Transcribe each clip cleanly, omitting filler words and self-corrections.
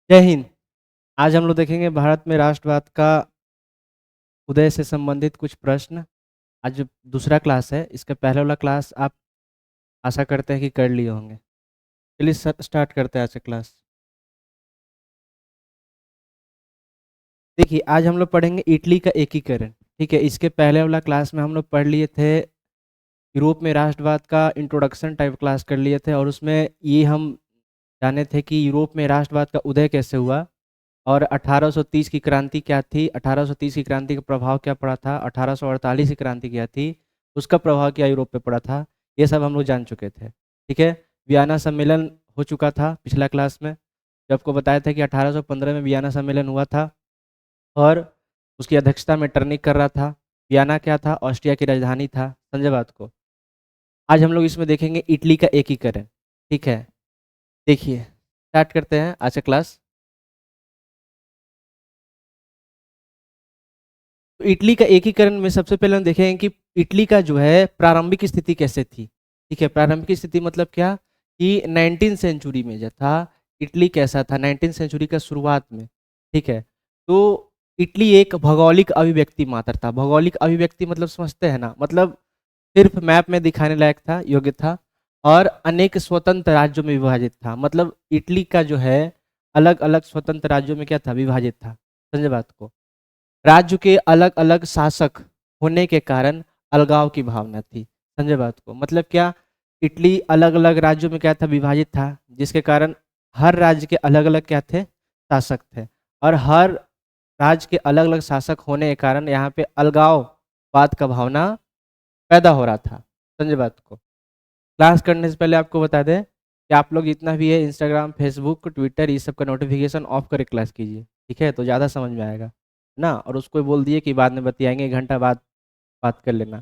जय हिंद। आज हम लोग देखेंगे भारत में राष्ट्रवाद का उदय से संबंधित कुछ प्रश्न। आज दूसरा क्लास है, इसका पहला वाला क्लास आप आशा करते हैं कि कर लिए होंगे। चलिए स्टार्ट करते हैं आज का क्लास। देखिए, आज हम लोग पढ़ेंगे इटली का एकीकरण। ठीक है, इसके पहले वाला क्लास में हम लोग पढ़ लिए थे, यूरोप में राष्ट्रवाद का इंट्रोडक्शन टाइप क्लास कर लिए थे, और उसमें ये हम जाने थे कि यूरोप में राष्ट्रवाद का उदय कैसे हुआ और 1830 की क्रांति क्या थी, 1830 की क्रांति का प्रभाव क्या पड़ा था, 1848 की क्रांति क्या थी, उसका प्रभाव क्या यूरोप पे पड़ा था, ये सब हम लोग जान चुके थे। ठीक है, वियना सम्मेलन हो चुका था पिछला क्लास में, जो आपको बताया था कि 1815 में वियना सम्मेलन हुआ था और उसकी अध्यक्षता में टर्निक कर रहा था। वियना क्या था? ऑस्ट्रिया की राजधानी था। समझे बात को? आज हम लोग इसमें देखेंगे इटली का एकीकरण। ठीक है, देखिए स्टार्ट करते हैं आज का क्लास। तो इटली का एकीकरण में सबसे पहले हम देखेंगे कि इटली का जो है प्रारंभिक स्थिति कैसे थी। ठीक है, प्रारंभिक स्थिति मतलब क्या कि 19 सेंचुरी में जो था इटली कैसा था, 19 सेंचुरी का शुरुआत में। ठीक है, तो इटली एक भौगोलिक अभिव्यक्ति मात्र था। भौगोलिक अभिव्यक्ति मतलब समझते हैं ना, मतलब सिर्फ मैप में दिखाने लायक था, योग्य था, और अनेक स्वतंत्र राज्यों में विभाजित था। मतलब इटली का जो है अलग अलग स्वतंत्र राज्यों में क्या था, विभाजित था। समझे बात को? राज्य के अलग अलग शासक होने के कारण अलगाव की भावना थी। समझे बात को? मतलब क्या, इटली अलग अलग राज्यों में क्या था, विभाजित था, जिसके कारण हर राज्य के अलग अलग क्या थे, शासक थे, और हर राज्य के अलग अलग शासक होने के कारण यहाँ पे अलगाववाद का भावना पैदा हो रहा था। समझे बात को? क्लास करने से पहले आपको बता दें कि आप लोग जितना भी है इंस्टाग्राम, फेसबुक, ट्विटर, ये सब का नोटिफिकेशन ऑफ करके क्लास कीजिए। ठीक है, तो ज़्यादा समझ में आएगा ना। और उसको बोल दिए कि बाद में बतियाएंगे, 1 घंटा बाद बात कर लेना।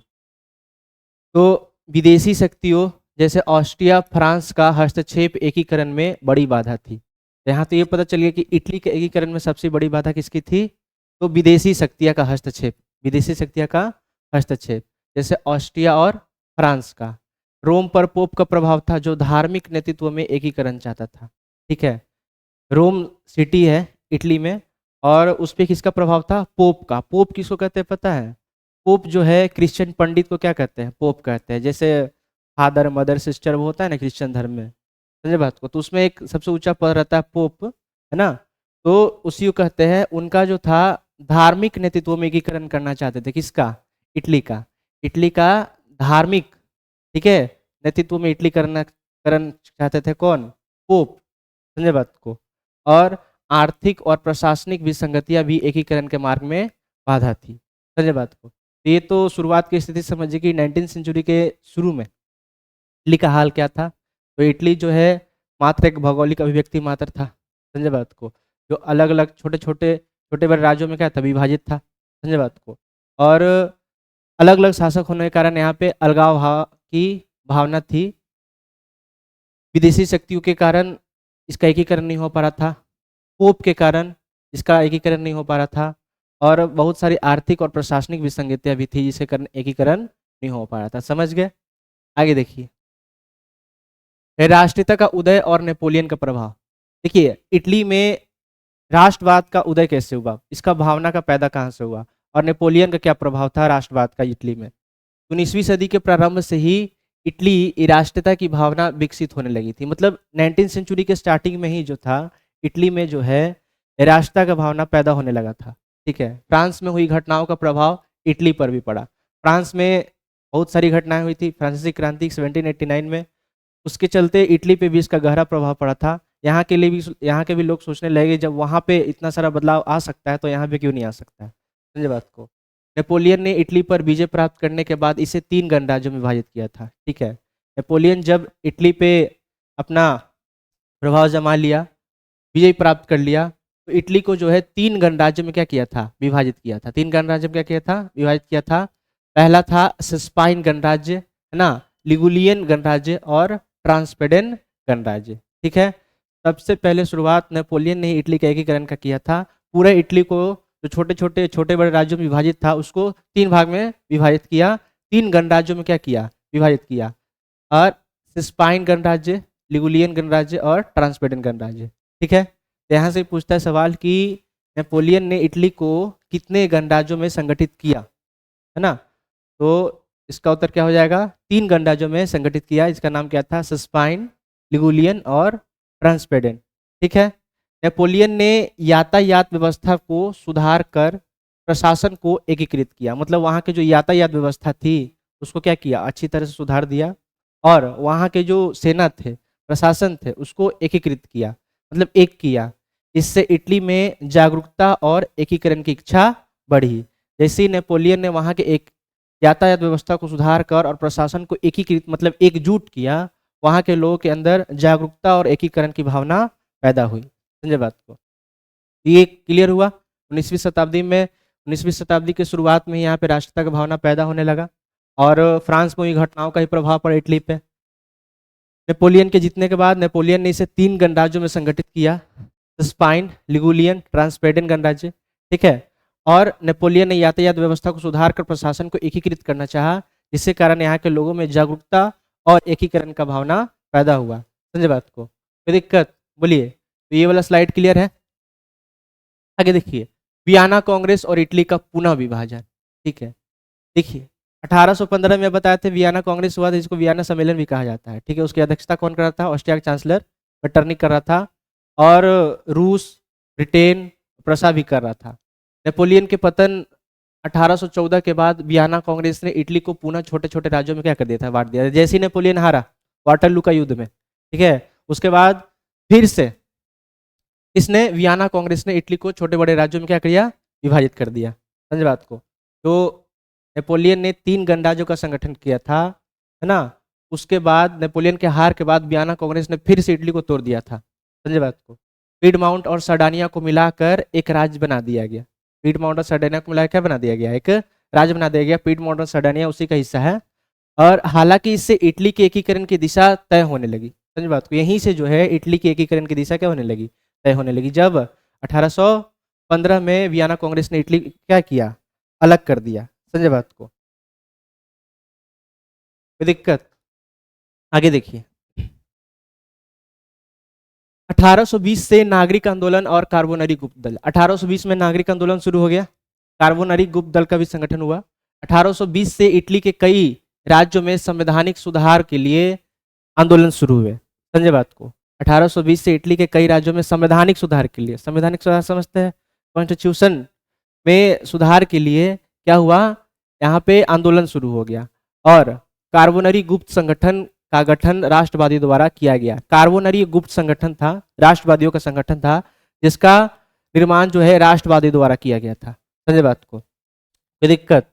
तो विदेशी शक्तियों जैसे ऑस्ट्रिया, फ्रांस का हस्तक्षेप एकीकरण में बड़ी बाधा थी। यहाँ तो ये पता चल गया कि इटली के एकीकरण में सबसे बड़ी बाधा किसकी थी? तो विदेशी शक्तियाँ का हस्तक्षेप। विदेशी शक्तियाँ का हस्तक्षेप जैसे ऑस्ट्रिया और फ्रांस का। रोम पर पोप का प्रभाव था, जो धार्मिक नेतृत्व में एकीकरण चाहता था। ठीक है, रोम सिटी है इटली में, और उस पर किसका प्रभाव था? पोप का। पोप किसको कहते हैं पता है? पोप जो है क्रिश्चियन पंडित को क्या कहते हैं? पोप कहते हैं। जैसे फादर, मदर, सिस्टर वो होता है ना क्रिश्चियन धर्म में। समझे बात को? तो उसमें एक सबसे ऊंचा पद रहता है पोप, है ना। तो उसी को कहते हैं। उनका जो था धार्मिक नेतृत्व में एकीकरण करना चाहते थे। किसका? इटली का। इटली का धार्मिक, ठीक है, नेतृत्व में इटली करना करण चाहते थे। कौन? पोप। समझे बात को? और आर्थिक और प्रशासनिक विसंगतियां भी एकीकरण के मार्ग में बाधा थी। समझे बात को? तो ये तो शुरुआत की स्थिति समझिए कि 19 सेंचुरी के शुरू में इटली का हाल क्या था। तो इटली जो है मात्र एक भौगोलिक अभिव्यक्ति मात्र था। समझे बात को? जो अलग अलग छोटे छोटे छोटे बड़े राज्यों में क्या था, विभाजित था। समझे बात को? और अलग अलग शासक होने के कारण यहाँ पे अलगाव की भावना थी। विदेशी शक्तियों के कारण इसका एकीकरण नहीं हो पा रहा था। पोप के कारण इसका एकीकरण नहीं हो पा रहा था, और बहुत सारी आर्थिक और प्रशासनिक विसंगतियां भी थी, जिसके कारण एकीकरण नहीं हो पा रहा था। समझ गए? आगे देखिए, राष्ट्रीयता का उदय और नेपोलियन का प्रभाव। देखिए, इटली में राष्ट्रवाद का उदय कैसे हुआ, इसका भावना का पैदा कहाँ से हुआ, और नेपोलियन का क्या प्रभाव था राष्ट्रवाद का इटली में। 19वीं सदी के प्रारंभ से ही इटली राष्ट्रीयता की भावना विकसित होने लगी थी। मतलब 19 सेंचुरी के स्टार्टिंग में ही जो था इटली में जो है राष्ट्रीयता का भावना पैदा होने लगा था। ठीक है, फ्रांस में हुई घटनाओं का प्रभाव इटली पर भी पड़ा। फ्रांस में बहुत सारी घटनाएं हुई थी, फ्रांसीसी क्रांति 1789 में। उसके चलते इटली पे भी इसका गहरा प्रभाव पड़ा था। यहाँ के भी लोग सोचने लगे, जब वहाँ पे इतना सारा बदलाव आ सकता है तो यहाँ पे क्यों नहीं आ सकता है। समझे बात को? नेपोलियन ने इटली पर विजय प्राप्त करने के बाद इसे 3 गणराज्यों में विभाजित किया था। ठीक है, नेपोलियन जब इटली पे अपना प्रभाव जमा लिया, विजय प्राप्त कर लिया, तो इटली को जो है 3 गणराज्यों में क्या किया था, विभाजित किया था। 3 गणराज्यों में क्या किया था, विभाजित किया था। पहला था सिस्पाइन गणराज्य, है ना, लिगुलियन गणराज्य और ट्रांसपेडेन गणराज्य। ठीक है, सबसे पहले शुरुआत नेपोलियन ने इटली के एकीकरण का किया था। पूरे इटली को जो छोटे बड़े राज्यों में विभाजित था, उसको 3 भाग में विभाजित किया। 3 गणराज्यों में क्या किया, विभाजित किया। और सिस्पाइन गणराज्य, लिगुलियन गणराज्य और ट्रांसपेडेन गणराज्य। ठीक है, तो यहाँ से पूछता है सवाल कि नेपोलियन ने इटली को कितने गणराज्यों में संगठित किया, है ना। तो इसका उत्तर क्या हो जाएगा, 3 गणराज्यों में संगठित किया। इसका नाम क्या था, सस्पाइन, लिगुलियन और ट्रांसपेडेंट। ठीक है। नेपोलियन ने यातायात व्यवस्था को सुधार कर प्रशासन को एकीकृत किया, मतलब वहाँ की जो यातायात व्यवस्था थी उसको क्या किया, अच्छी तरह से सुधार दिया, और वहाँ के जो सेना थे, प्रशासन थे, उसको एकीकृत किया, मतलब एक किया। इससे इटली में जागरूकता और एकीकरण की इच्छा बढ़ी। जैसे ही नेपोलियन ने वहाँ के एक यातायात व्यवस्था को सुधार कर और प्रशासन को एकीकृत मतलब एकजुट किया, वहाँ के लोगों के अंदर जागरूकता और एकीकरण की भावना पैदा हुई। समझे बात को, ये क्लियर हुआ। 19वीं शताब्दी में 19वीं शताब्दी के शुरुआत में यहाँ पे राष्ट्रता की भावना पैदा होने लगा, और फ्रांस में हुई घटनाओं का ही प्रभाव पड़ा इटली पे। नेपोलियन के जीतने के बाद नेपोलियन ने इसे 3 गणराज्यों में संगठित किया, स्पाइन, लिगुलियन, ट्रांसपेडेंट गणराज्य। ठीक है। और नेपोलियन ने यातायात व्यवस्था को सुधार कर प्रशासन को एकीकृत करना चाहा, जिसके कारण यहाँ के लोगों में जागरूकता और एकीकरण का भावना पैदा हुआ। समझे बात को, कोई दिक्कत बोलिए। तो ये वाला स्लाइड क्लियर है। आगे देखिए, वियना कांग्रेस और इटली का पुनः विभाजन। ठीक है, देखिए 1815 में बताया थे वियना कांग्रेस हुआ था, जिसको वियना सम्मेलन भी कहा जाता है। ठीक है, उसकी अध्यक्षता कौन कर रहा था, ऑस्ट्रिया के चांसलर मेटरनिक कर रहा था, और रूस, ब्रिटेन, प्रसा भी कर रहा था। नेपोलियन के पतन 1814 के बाद वियना कांग्रेस ने इटली को पुनः छोटे छोटे राज्यों में क्या कर दिया था, बांट दिया। जैसे ही नेपोलियन हारा वाटरलू का युद्ध में, ठीक है, उसके बाद फिर से इसने वियना कांग्रेस ने इटली को छोटे बड़े राज्यों में क्या किया, विभाजित कर दिया। समझ बात को। तो नेपोलियन ने 3 गणराज्यों का संगठन किया था, है ना। उसके बाद नेपोलियन के हार के बाद वियना कांग्रेस ने फिर से इटली को तोड़ दिया था। समझे बात को। पीडमाउंट और सर्डानिया को मिलाकर एक राज्य बना दिया गया। पीडमाउंट और सर्डानिया को मिलाकर क्या बना दिया गया, एक राज्य बना दिया गया। पीडमाउंट और सर्डानिया उसी का हिस्सा है, और हालांकि इससे इटली के एकीकरण की दिशा तय होने लगी। समझ बात को। यहीं से जो है इटली के एकीकरण की दिशा क्या होने लगी, तय होने लगी, जब 1815 में वियना कांग्रेस ने इटली क्या किया, अलग कर दिया। समझे बात को, कोई दिक्कत। आगे देखिए, 1820 से नागरिक आंदोलन और कार्बोनरी गुप्त दल। 1820 में नागरिक आंदोलन शुरू हो गया, कार्बोनरी गुप्त दल का भी संगठन हुआ। 1820 से इटली के कई राज्यों में संवैधानिक सुधार के लिए आंदोलन शुरू हुए। समझे बात को। 1820 से इटली के कई राज्यों में संवैधानिक सुधार के लिए, संवैधानिक सुधार समझते हैं, कॉन्स्टिट्यूशन में सुधार के लिए क्या हुआ, यहाँ पे आंदोलन शुरू हो गया, और कार्बोनरी गुप्त संगठन का गठन राष्ट्रवादियों द्वारा किया गया। कार्बोनरी गुप्त संगठन था, राष्ट्रवादियों का संगठन था, जिसका निर्माण जो है राष्ट्रवादियों द्वारा किया गया था। समझे बात को, कोई दिक्कत।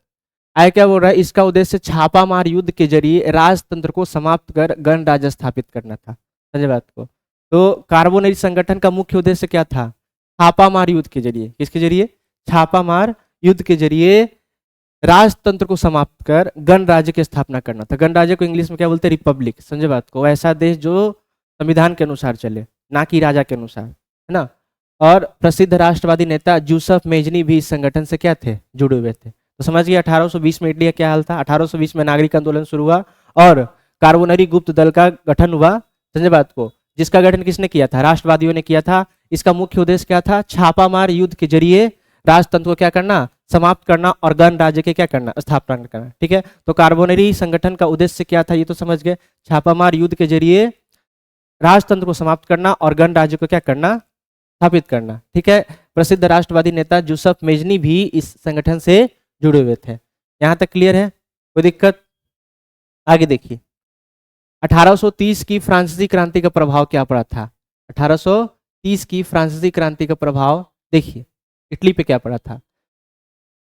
आगे क्या बोल रहा है, इसका उद्देश्य छापामार युद्ध के जरिए राजतंत्र को समाप्त कर गणराज्य स्थापित करना था। समझे बात को। तो कार्बोनरी संगठन का मुख्य उद्देश्य क्या था, छापामार युद्ध के जरिए, किसके जरिए, छापामार युद्ध के जरिए राजतंत्र को समाप्त कर गणराज्य की स्थापना करना था। गणराज्य को इंग्लिश में क्या बोलते हैं, रिपब्लिक। समझे बात को। ऐसा देश जो संविधान के अनुसार चले, ना कि राजा के अनुसार, है ना। और प्रसिद्ध राष्ट्रवादी नेता जूसफ मेजनी भी इस संगठन से क्या थे, जुड़े हुए थे। तो समझ गए 1820 में इटली का क्या हाल था। 1820 में नागरिक आंदोलन शुरू हुआ और कार्बोनरी गुप्त दल का गठन हुआ। समझे बात को। जिसका गठन किसने किया था, राष्ट्रवादियों ने किया था। इसका मुख्य उद्देश्य क्या था, छापामार युद्ध के जरिए राजतंत्र को क्या करना, समाप्त करना, और गणराज्य के क्या करना, स्थापना करना। ठीक है। तो कार्बोनरी संगठन का उद्देश्य क्या था, ये तो समझ गए, छापामार युद्ध के जरिए राजतंत्र को समाप्त करना और गणराज्य को क्या करना, स्थापित करना। ठीक है। प्रसिद्ध राष्ट्रवादी नेता जूसफ मेजनी भी इस संगठन से जुड़े हुए थे। यहां तक क्लियर है, कोई दिक्कत। आगे देखिए, 1830 की फ्रांसीसी क्रांति का प्रभाव क्या पड़ा था। 1830 की फ्रांसीसी क्रांति का प्रभाव देखिए इटली पे क्या पड़ा था।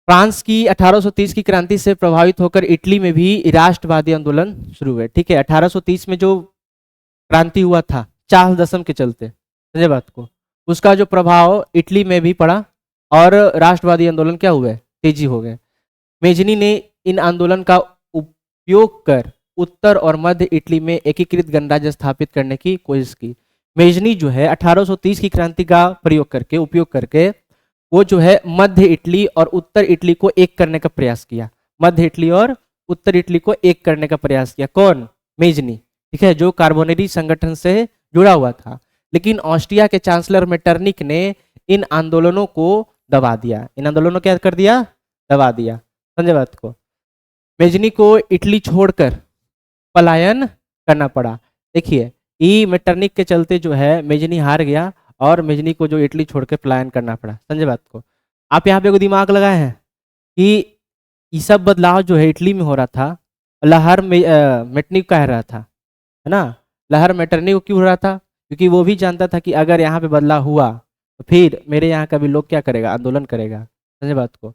फ्रांस की 1830 की क्रांति से प्रभावित होकर इटली में भी राष्ट्रवादी आंदोलन शुरू हुए। ठीक है। 1830 में जो क्रांति हुआ था चार्ल्स दशम के चलते, समझे बात को, उसका जो प्रभाव इटली में भी पड़ा और राष्ट्रवादी आंदोलन क्या हुए, तेजी हो गए। मेजनी ने इन आंदोलन का उपयोग कर उत्तर और मध्य इटली में एकीकृत गणराज्य स्थापित करने की कोशिश की। मेजनी जो है 1830 की क्रांति का प्रयोग करके, उपयोग करके, वो जो है मध्य इटली और उत्तर इटली को एक करने का प्रयास किया। मध्य इटली और उत्तर इटली को एक करने का प्रयास किया। कौन, मेजनी। ठीक है, जो कार्बोनरी संगठन से जुड़ा हुआ था। लेकिन ऑस्ट्रिया के चांसलर मेटरनिक ने इन आंदोलनों को दबा दिया। इन आंदोलनों क्या कर दिया? दबा दिया। समझे बात को? मेजनी को इटली छोड़कर पलायन करना पड़ा। देखिए, ई मेटरनिक के चलते जो है मेजनी हार गया और मेजनी को जो इटली छोड़कर पलायन करना पड़ा। समझे बात को? आप यहाँ पे कोई दिमाग लगाए हैं कि ये सब बदलाव जो है इटली में हो रहा था, लहर मेटरनिक का रहा था, है ना? लहर मेटरनिक को क्यों हो रहा था? क्योंकि वो भी जानता था कि अगर यहाँ पे बदलाव हुआ तो फिर मेरे यहाँ का भी लोग क्या करेगा? आंदोलन करेगा। समझे बात को?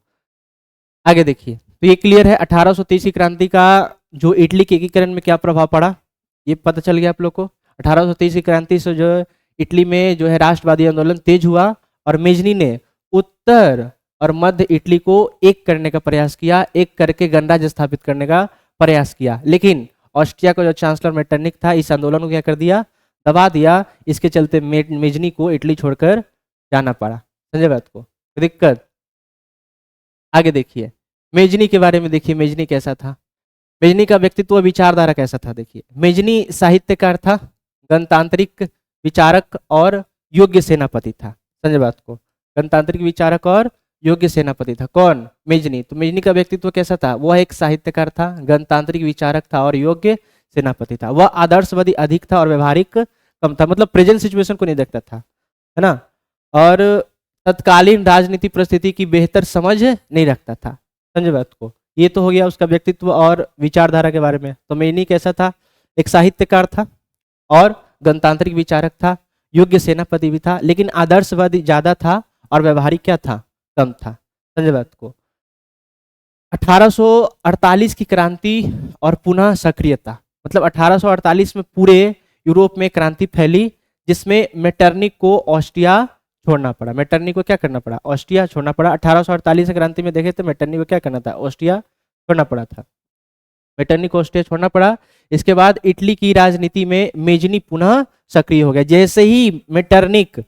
आगे देखिए, तो ये क्लियर है 1830 की क्रांति का जो इटली के एकीकरण में क्या प्रभाव पड़ा, ये पता चल गया आप लोग को। 1830 की क्रांति से जो इटली में जो है राष्ट्रवादी आंदोलन तेज हुआ और मेजनी ने उत्तर और मध्य इटली को एक करने का प्रयास किया, एक करके गणराज्य स्थापित करने का प्रयास किया। लेकिन ऑस्ट्रिया का जो चांसलर मेटरनिक था इस आंदोलन को क्या कर दिया? दबा दिया। इसके चलते मेजनी को इटली छोड़कर जाना पड़ा। समझे बात को? दिक्कत। आगे देखिए, मेजनी के बारे में देखिए, मेजनी कैसा था? मेजनी का व्यक्तित्व और विचारधारा कैसा था? देखिए, मेजनी साहित्यकार था, गणतांत्रिक विचारक और योग्य सेनापति था। समझे बात को? गणतांत्रिक विचारक और योग्य सेनापति था। कौन? मेजनी। तो मेजनी का व्यक्तित्व कैसा था? वह एक साहित्यकार था, गणतांत्रिक विचारक था और योग्य सेनापति था। वह आदर्शवादी अधिक था और व्यवहारिक कम था, मतलब प्रेजेंट सिचुएशन को नहीं देखता था, है ना? और तत्कालीन राजनीति परिस्थिति की बेहतर समझ नहीं रखता था। समझे बात को? ये तो हो गया उसका व्यक्तित्व और विचारधारा के बारे में। तो मेजनी कैसा था? एक साहित्यकार था और गणतांत्रिक विचारक था, योग्य सेनापति भी था, लेकिन आदर्शवादी ज्यादा था और व्यवहारिक क्या था? कम था। समझे बात को? 1848 की क्रांति और पुनः सक्रियता, मतलब 1848 में पूरे यूरोप में क्रांति फैली जिसमें मेटरनिक को ऑस्ट्रिया छोड़ना पड़ा। मेटरनिक को क्या करना पड़ा? ऑस्ट्रिया छोड़ना पड़ा। 1848 की क्रांति में देखे तो मेटरनिक को क्या करना था? ऑस्ट्रिया छोड़ना पड़ा था। मेटरनिक को ऑस्ट्रिया छोड़ना पड़ा। इसके बाद इटली की राजनीति में मेजनी पुनः सक्रिय हो गया। जैसे ही मेटरनिक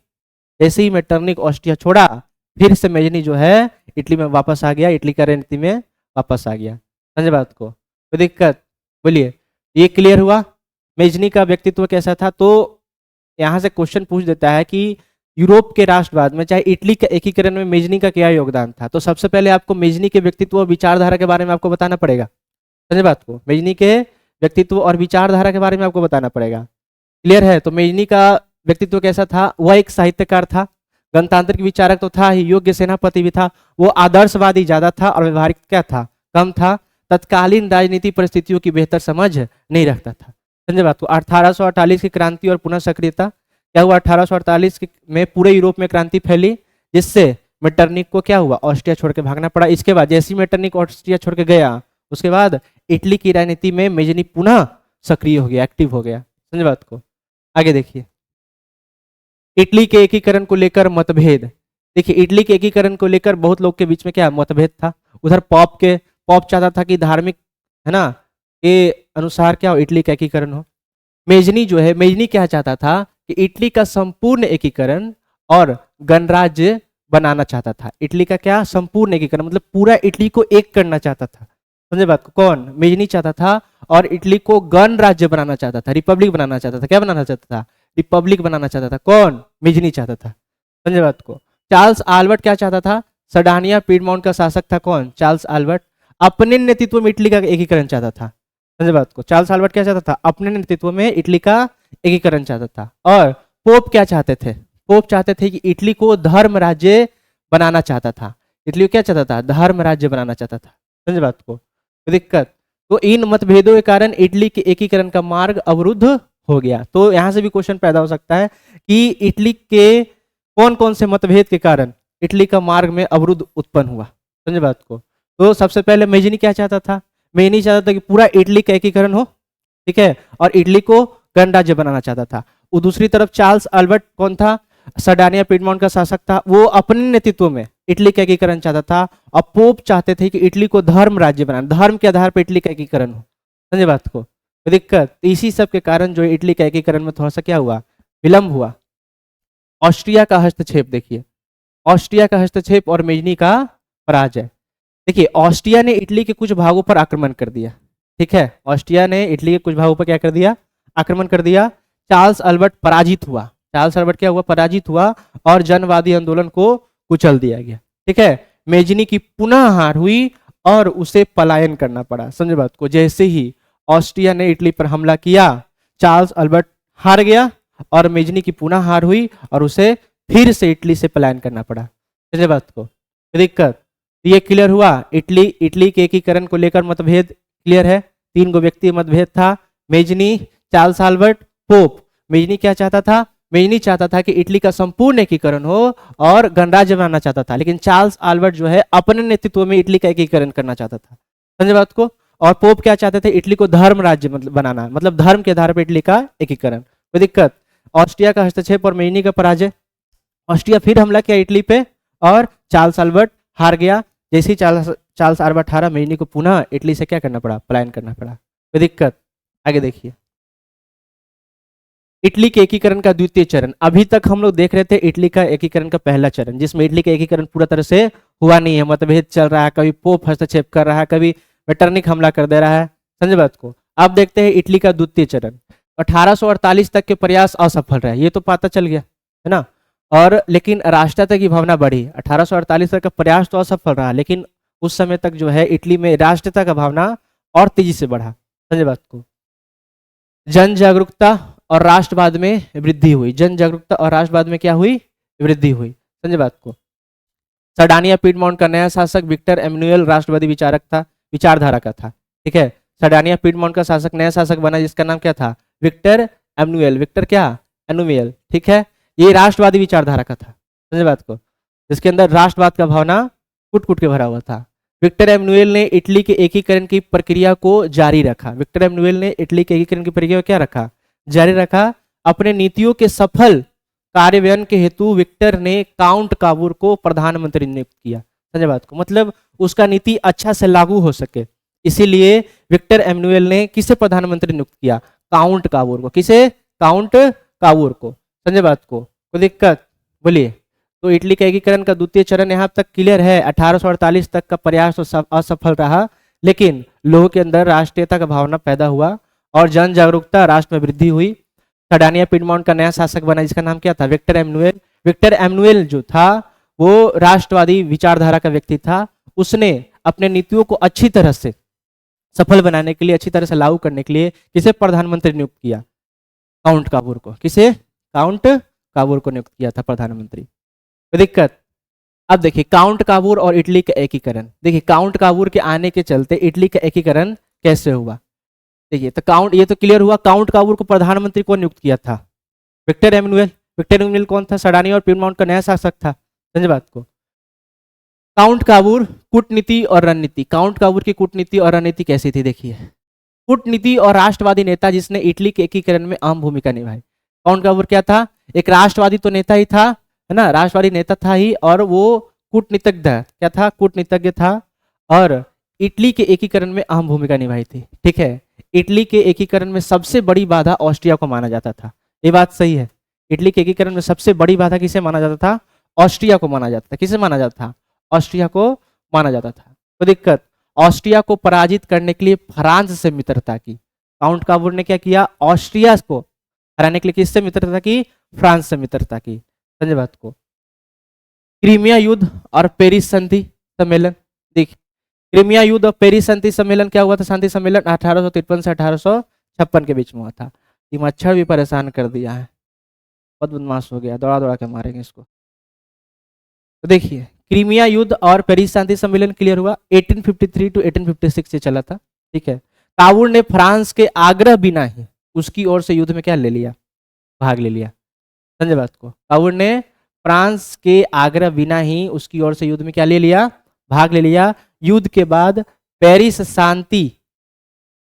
ऑस्ट्रिया छोड़ा, फिर से मेजनी जो है इटली में वापस आ गया, इटली का राजनीति में वापस आ गया। समझे बात को? कोई दिक्कत? बोलिए। ये क्लियर हुआ मेजनी का व्यक्तित्व कैसा था? तो यहाँ से क्वेश्चन पूछ देता है कि यूरोप के राष्ट्रवाद में चाहे इटली के एकीकरण में मेजनी का क्या योगदान था। तो सबसे पहले आपको मेजनी के व्यक्तित्व और विचारधारा के बारे में आपको बताना पड़ेगा। समझे बात को? मेजनी के व्यक्तित्व और विचारधारा के बारे में आपको बताना पड़ेगा। क्लियर है? तो मेजनी का व्यक्तित्व कैसा था? वह एक साहित्यकार था, गणतांत्रिक विचारक तो था ही, योग्य सेनापति भी था, वो आदर्शवादी ज्यादा था और व्यवहारिक क्या था? कम था। तत्कालीन राजनीति परिस्थितियों की बेहतर समझ नहीं रखता था। समझे बात को? 1848 की क्रांति और पुनः सक्रियता क्या हुआ? 1848 में पूरे यूरोप में क्रांति फैली जिससे मेटरनिक को क्या हुआ? ऑस्ट्रिया छोड़ के भागना पड़ा। इसके बाद जैसे मेटरनिक ऑस्ट्रिया छोड़ के गया, उसके बाद इटली की राजनीति में मेजनी पुनः सक्रिय हो गया, एक्टिव हो गया। समझे बात को? आगे देखिए, इटली के एकीकरण को लेकर मतभेद। देखिए, इटली के एकीकरण को लेकर बहुत लोग के बीच में क्या मतभेद था? उधर पॉप चाहता था कि धार्मिक, है ना, के अनुसार क्या हो? इटली का एकीकरण हो। मेजनी क्या चाहता था कि इटली का संपूर्ण एकीकरण और गणराज्य बनाना चाहता था। इटली का क्या? संपूर्ण एकीकरण, मतलब पूरा इटली को एक करना चाहता था। समझे बात को? कौन? मेजनी चाहता था। और इटली को गणराज्य बनाना चाहता था, रिपब्लिक बनाना चाहता था। क्या बनाना चाहता था? रिपब्लिक बनाना चाहता था। कौन? मेजनी चाहता था। समझे बात को? चार्ल्स आल्बर्ट क्या चाहता था? सर्डानिया पीडमाउंट का शासक था। कौन? चार्ल्स आल्बर्ट अपने नेतृत्व में इटली का एकीकरण चाहता था। समझे बात को? चार्ल्स आल्बर्ट क्या चाहता था? अपने नेतृत्व में इटली का एकीकरण चाहता था। और पोप क्या चाहते थे? पोप चाहते थे कि इटली को धर्म राज्य बनाना चाहता था। इटली को क्या चाहता था? धर्म राज्य बनाना चाहता था। समझे बात को? तो दिक्कत। तो इन मतभेदों के कारण इटली के एकीकरण का मार्ग अवरुद्ध हो गया। तो यहां से भी क्वेश्चन पैदा हो सकता है कि इटली के कौन कौन से मतभेद के कारण इटली का मार्ग में अवरुद्ध उत्पन्न हुआ। समझे बात को? तो सबसे पहले मेजनी क्या चाहता था? मेजनी चाहता था कि पूरा इटली का एकीकरण हो, ठीक है, और इटली को गणराज्य बनाना चाहता था। वो दूसरी तरफ चार्ल्स अल्बर्ट कौन था? सर्डानिया पीडमाउंट का शासक था। वो अपने नेतृत्व में इटली का एकीकरण चाहता था। और पोप चाहते थे कि इटली को धर्म राज्य बनाना, धर्म के आधार पर इटली का एकीकरण हो। समझे बात को? तो दिक्कत। इसी सब के कारण जो इटली का एकीकरण में थोड़ा सा क्या हुआ? विलंब हुआ। ऑस्ट्रिया का हस्तक्षेप देखिए, ऑस्ट्रिया का हस्तक्षेप और मेजनी का पराजय। देखिए, ऑस्ट्रिया ने इटली के कुछ भागों पर आक्रमण कर दिया। ठीक है, ऑस्ट्रिया ने इटली के कुछ भागों पर क्या कर दिया? आक्रमण कर दिया। चार्ल्स अल्बर्ट पराजित हुआ। चार्ल्स अल्बर्ट क्या हुआ, पराजित हुआ और जनवादी आंदोलन को कुचल दिया गया। ठीक है, मेजनी की पुनः हार हुई और उसे पलायन करना पड़ा। समझे बात को। जैसे ही ऑस्ट्रिया ने इटली पर हमला किया, चार्ल्स अल्बर्ट हार गया और मेजनी की पुनः हार हुई और उसे फिर से इटली से पलायन करना पड़ा। समझे बात को। दिक्कत ये क्लियर हुआ। इटली के एकीकरण को लेकर मतभेद क्लियर है। 3 व्यक्ति मतभेद था, Mazzini, Charles Albert, pope. Mazzini क्या चाहता था, मेजनी चाहता था कि इटली का संपूर्ण एकीकरण हो और गणराज्य बनाना चाहता था, लेकिन चार्ल्स अल्बर्ट जो है अपने नेतृत्व में इटली का एकीकरण करना चाहता था। समझे बात को। और पोप क्या चाहते थे, इटली को धर्म राज्य मतलब बनाना, मतलब धर्म के आधार पर इटली का एकीकरण। कोई दिक्कत। ऑस्ट्रिया का हस्तक्षेप और मेजनी का पराजय। ऑस्ट्रिया फिर हमला किया इटली पे और चार्ल्स अल्बर्ट हार गया। जैसे ही चार्ल्स अल्बर्ट हारा, मेजनी को पुनः इटली से क्या करना पड़ा, पलायन करना पड़ा। कोई दिक्कत। आगे देखिए, इटली के एकीकरण का द्वितीय चरण। अभी तक हम लोग देख रहे थे इटली का एकीकरण का पहला चरण, जिसमें इटली का एकीकरण पूरा तरह से हुआ नहीं है, मतभेद चल रहा है, कभी पोप हस्तक्षेप कर रहा है, कभी वेटरनिक हमला कर दे रहा है। समझे बात को। अब देखते हैं इटली का द्वितीय चरण। 1848 तक के प्रयास असफल रहे, ये तो पता चल गया है ना। और लेकिन राष्ट्रीयता की भावना बढ़ी। 1848 तक का प्रयास तो असफल रहा, लेकिन उस समय तक जो है इटली में राष्ट्रीयता का भावना और तेजी से बढ़ा। समझे बात को। जन जागरूकता और राष्ट्रवाद में वृद्धि हुई। जन जागरूकता और राष्ट्रवाद में क्या हुई, वृद्धि हुई। समझे बात को। सर्डानिया पीडमोंट का नया शासक विक्टर एमनुएल राष्ट्रवादी विचारधारा का था। ठीक है, सर्डानिया पीडमोंट का शासक नया शासक बना, जिसका नाम क्या था, विक्टर एमनुएल। विक्टर क्या, एनुमेल। ठीक है, ये राष्ट्रवादी विचारधारा का था। समझे बात को। जिसके अंदर राष्ट्रवाद का भावना कुट कुट के भरा हुआ था। विक्टर एमनुएल ने इटली के एकीकरण की प्रक्रिया को जारी रखा। विक्टर एमनुएल ने इटली के एकीकरण की प्रक्रिया को क्या रखा, जारी रखा। अपने नीतियों के सफल कार्यान्वयन के हेतु विक्टर ने काउंट काबूर को प्रधानमंत्री नियुक्त किया। समझे बात को। मतलब उसका नीति अच्छा से लागू हो सके, इसीलिए विक्टर एमनुएल ने किसे प्रधानमंत्री नियुक्त किया, काउंट काबूर को। किसे, काउंट काबूर को। समझे बात को। कोई दिक्कत, बोलिए। तो इटली का एकीकरण का द्वितीय चरण यहाँ तक क्लियर है। 1848 तक का प्रयास तो असफल रहा, लेकिन लोगों के अंदर राष्ट्रीयता का भावना पैदा हुआ और जन जागरूकता, राष्ट्र में वृद्धि हुई। सर्डानिया पीडमोंट का नया शासक बना, जिसका नाम क्या था, विक्टर एमनुएल। विक्टर एमनुएल जो था वो राष्ट्रवादी विचारधारा का व्यक्ति था। उसने अपने नीतियों को अच्छी तरह से सफल बनाने के लिए, अच्छी तरह से लागू करने के लिए किसे प्रधानमंत्री नियुक्त किया, काउंट काबूर को। किसे, काउंट काबूर को नियुक्त किया था प्रधानमंत्री। दिक्कत। अब देखिए काउंट काबूर और इटली का एकीकरण। देखिए काउंट काबूर के आने के चलते इटली का एकीकरण कैसे हुआ। देखिए तो ये तो क्लियर हुआ, काउंट काबूर को प्रधानमंत्री को नियुक्त किया था, विक्टर एमनुएल। विक्टर एमनुएल कौन था, सर्डानिया और पीडमोंट का नया शासक था। समझे बात को। काउंट काबूर, कूटनीति और रणनीति। काउंट काबूर की कूटनीति और रणनीति कैसी थी, देखिए। कूटनीति और राष्ट्रवादी नेता जिसने इटली के एकीकरण में अहम भूमिका निभाई। काउंट काबूर क्या था, एक राष्ट्रवादी तो नेता ही था, है ना, राष्ट्रवादी नेता था ही, और वो कूटनीतिज्ञ क्या था, कूटनीतिज्ञ था, और इटली के एकीकरण में अहम भूमिका निभाई थी। ठीक है, इटली के एकीकरण में सबसे बड़ी बाधा ऑस्ट्रिया को माना जाता था। ये बात सही है। इटली के एकीकरण में सबसे बड़ी बाधा किसे माना जाता था, ऑस्ट्रिया को माना जाता था। किसे माना जाता था, ऑस्ट्रिया को माना जाता था। तो दिक्कत, ऑस्ट्रिया को पराजित करने के लिए फ्रांस से मित्रता की। काउंट काबूर ने क्या किया, ऑस्ट्रिया को हराने के लिए किससे मित्रता की, फ्रांस से मित्रता की। समझे बात को। क्रीमिया युद्ध और पेरिस संधि सम्मेलन। देखिए क्रीमिया युद्ध और पेरिस संधि सम्मेलन क्या हुआ था, शांति सम्मेलन 1853 से 1856 के बीच में हुआ था। ये मच्छर भी परेशान कर दिया है, बहुत बदमाश हो गया, दौड़ा दौड़ा के मारेंगे इसको। तो देखिए क्रीमिया युद्ध और पेरिस शांति सम्मेलन क्लियर हुआ 1853 टू 1856 से चला था। ठीक है, काबूल ने फ्रांस के आग्रह बिना ही उसकी ओर से युद्ध में क्या ले लिया, भाग ले लिया। समझे बात को। काबूल ने फ्रांस के आग्रह बिना ही उसकी ओर से युद्ध में क्या ले लिया, भाग ले लिया। युद्ध के बाद पेरिस शांति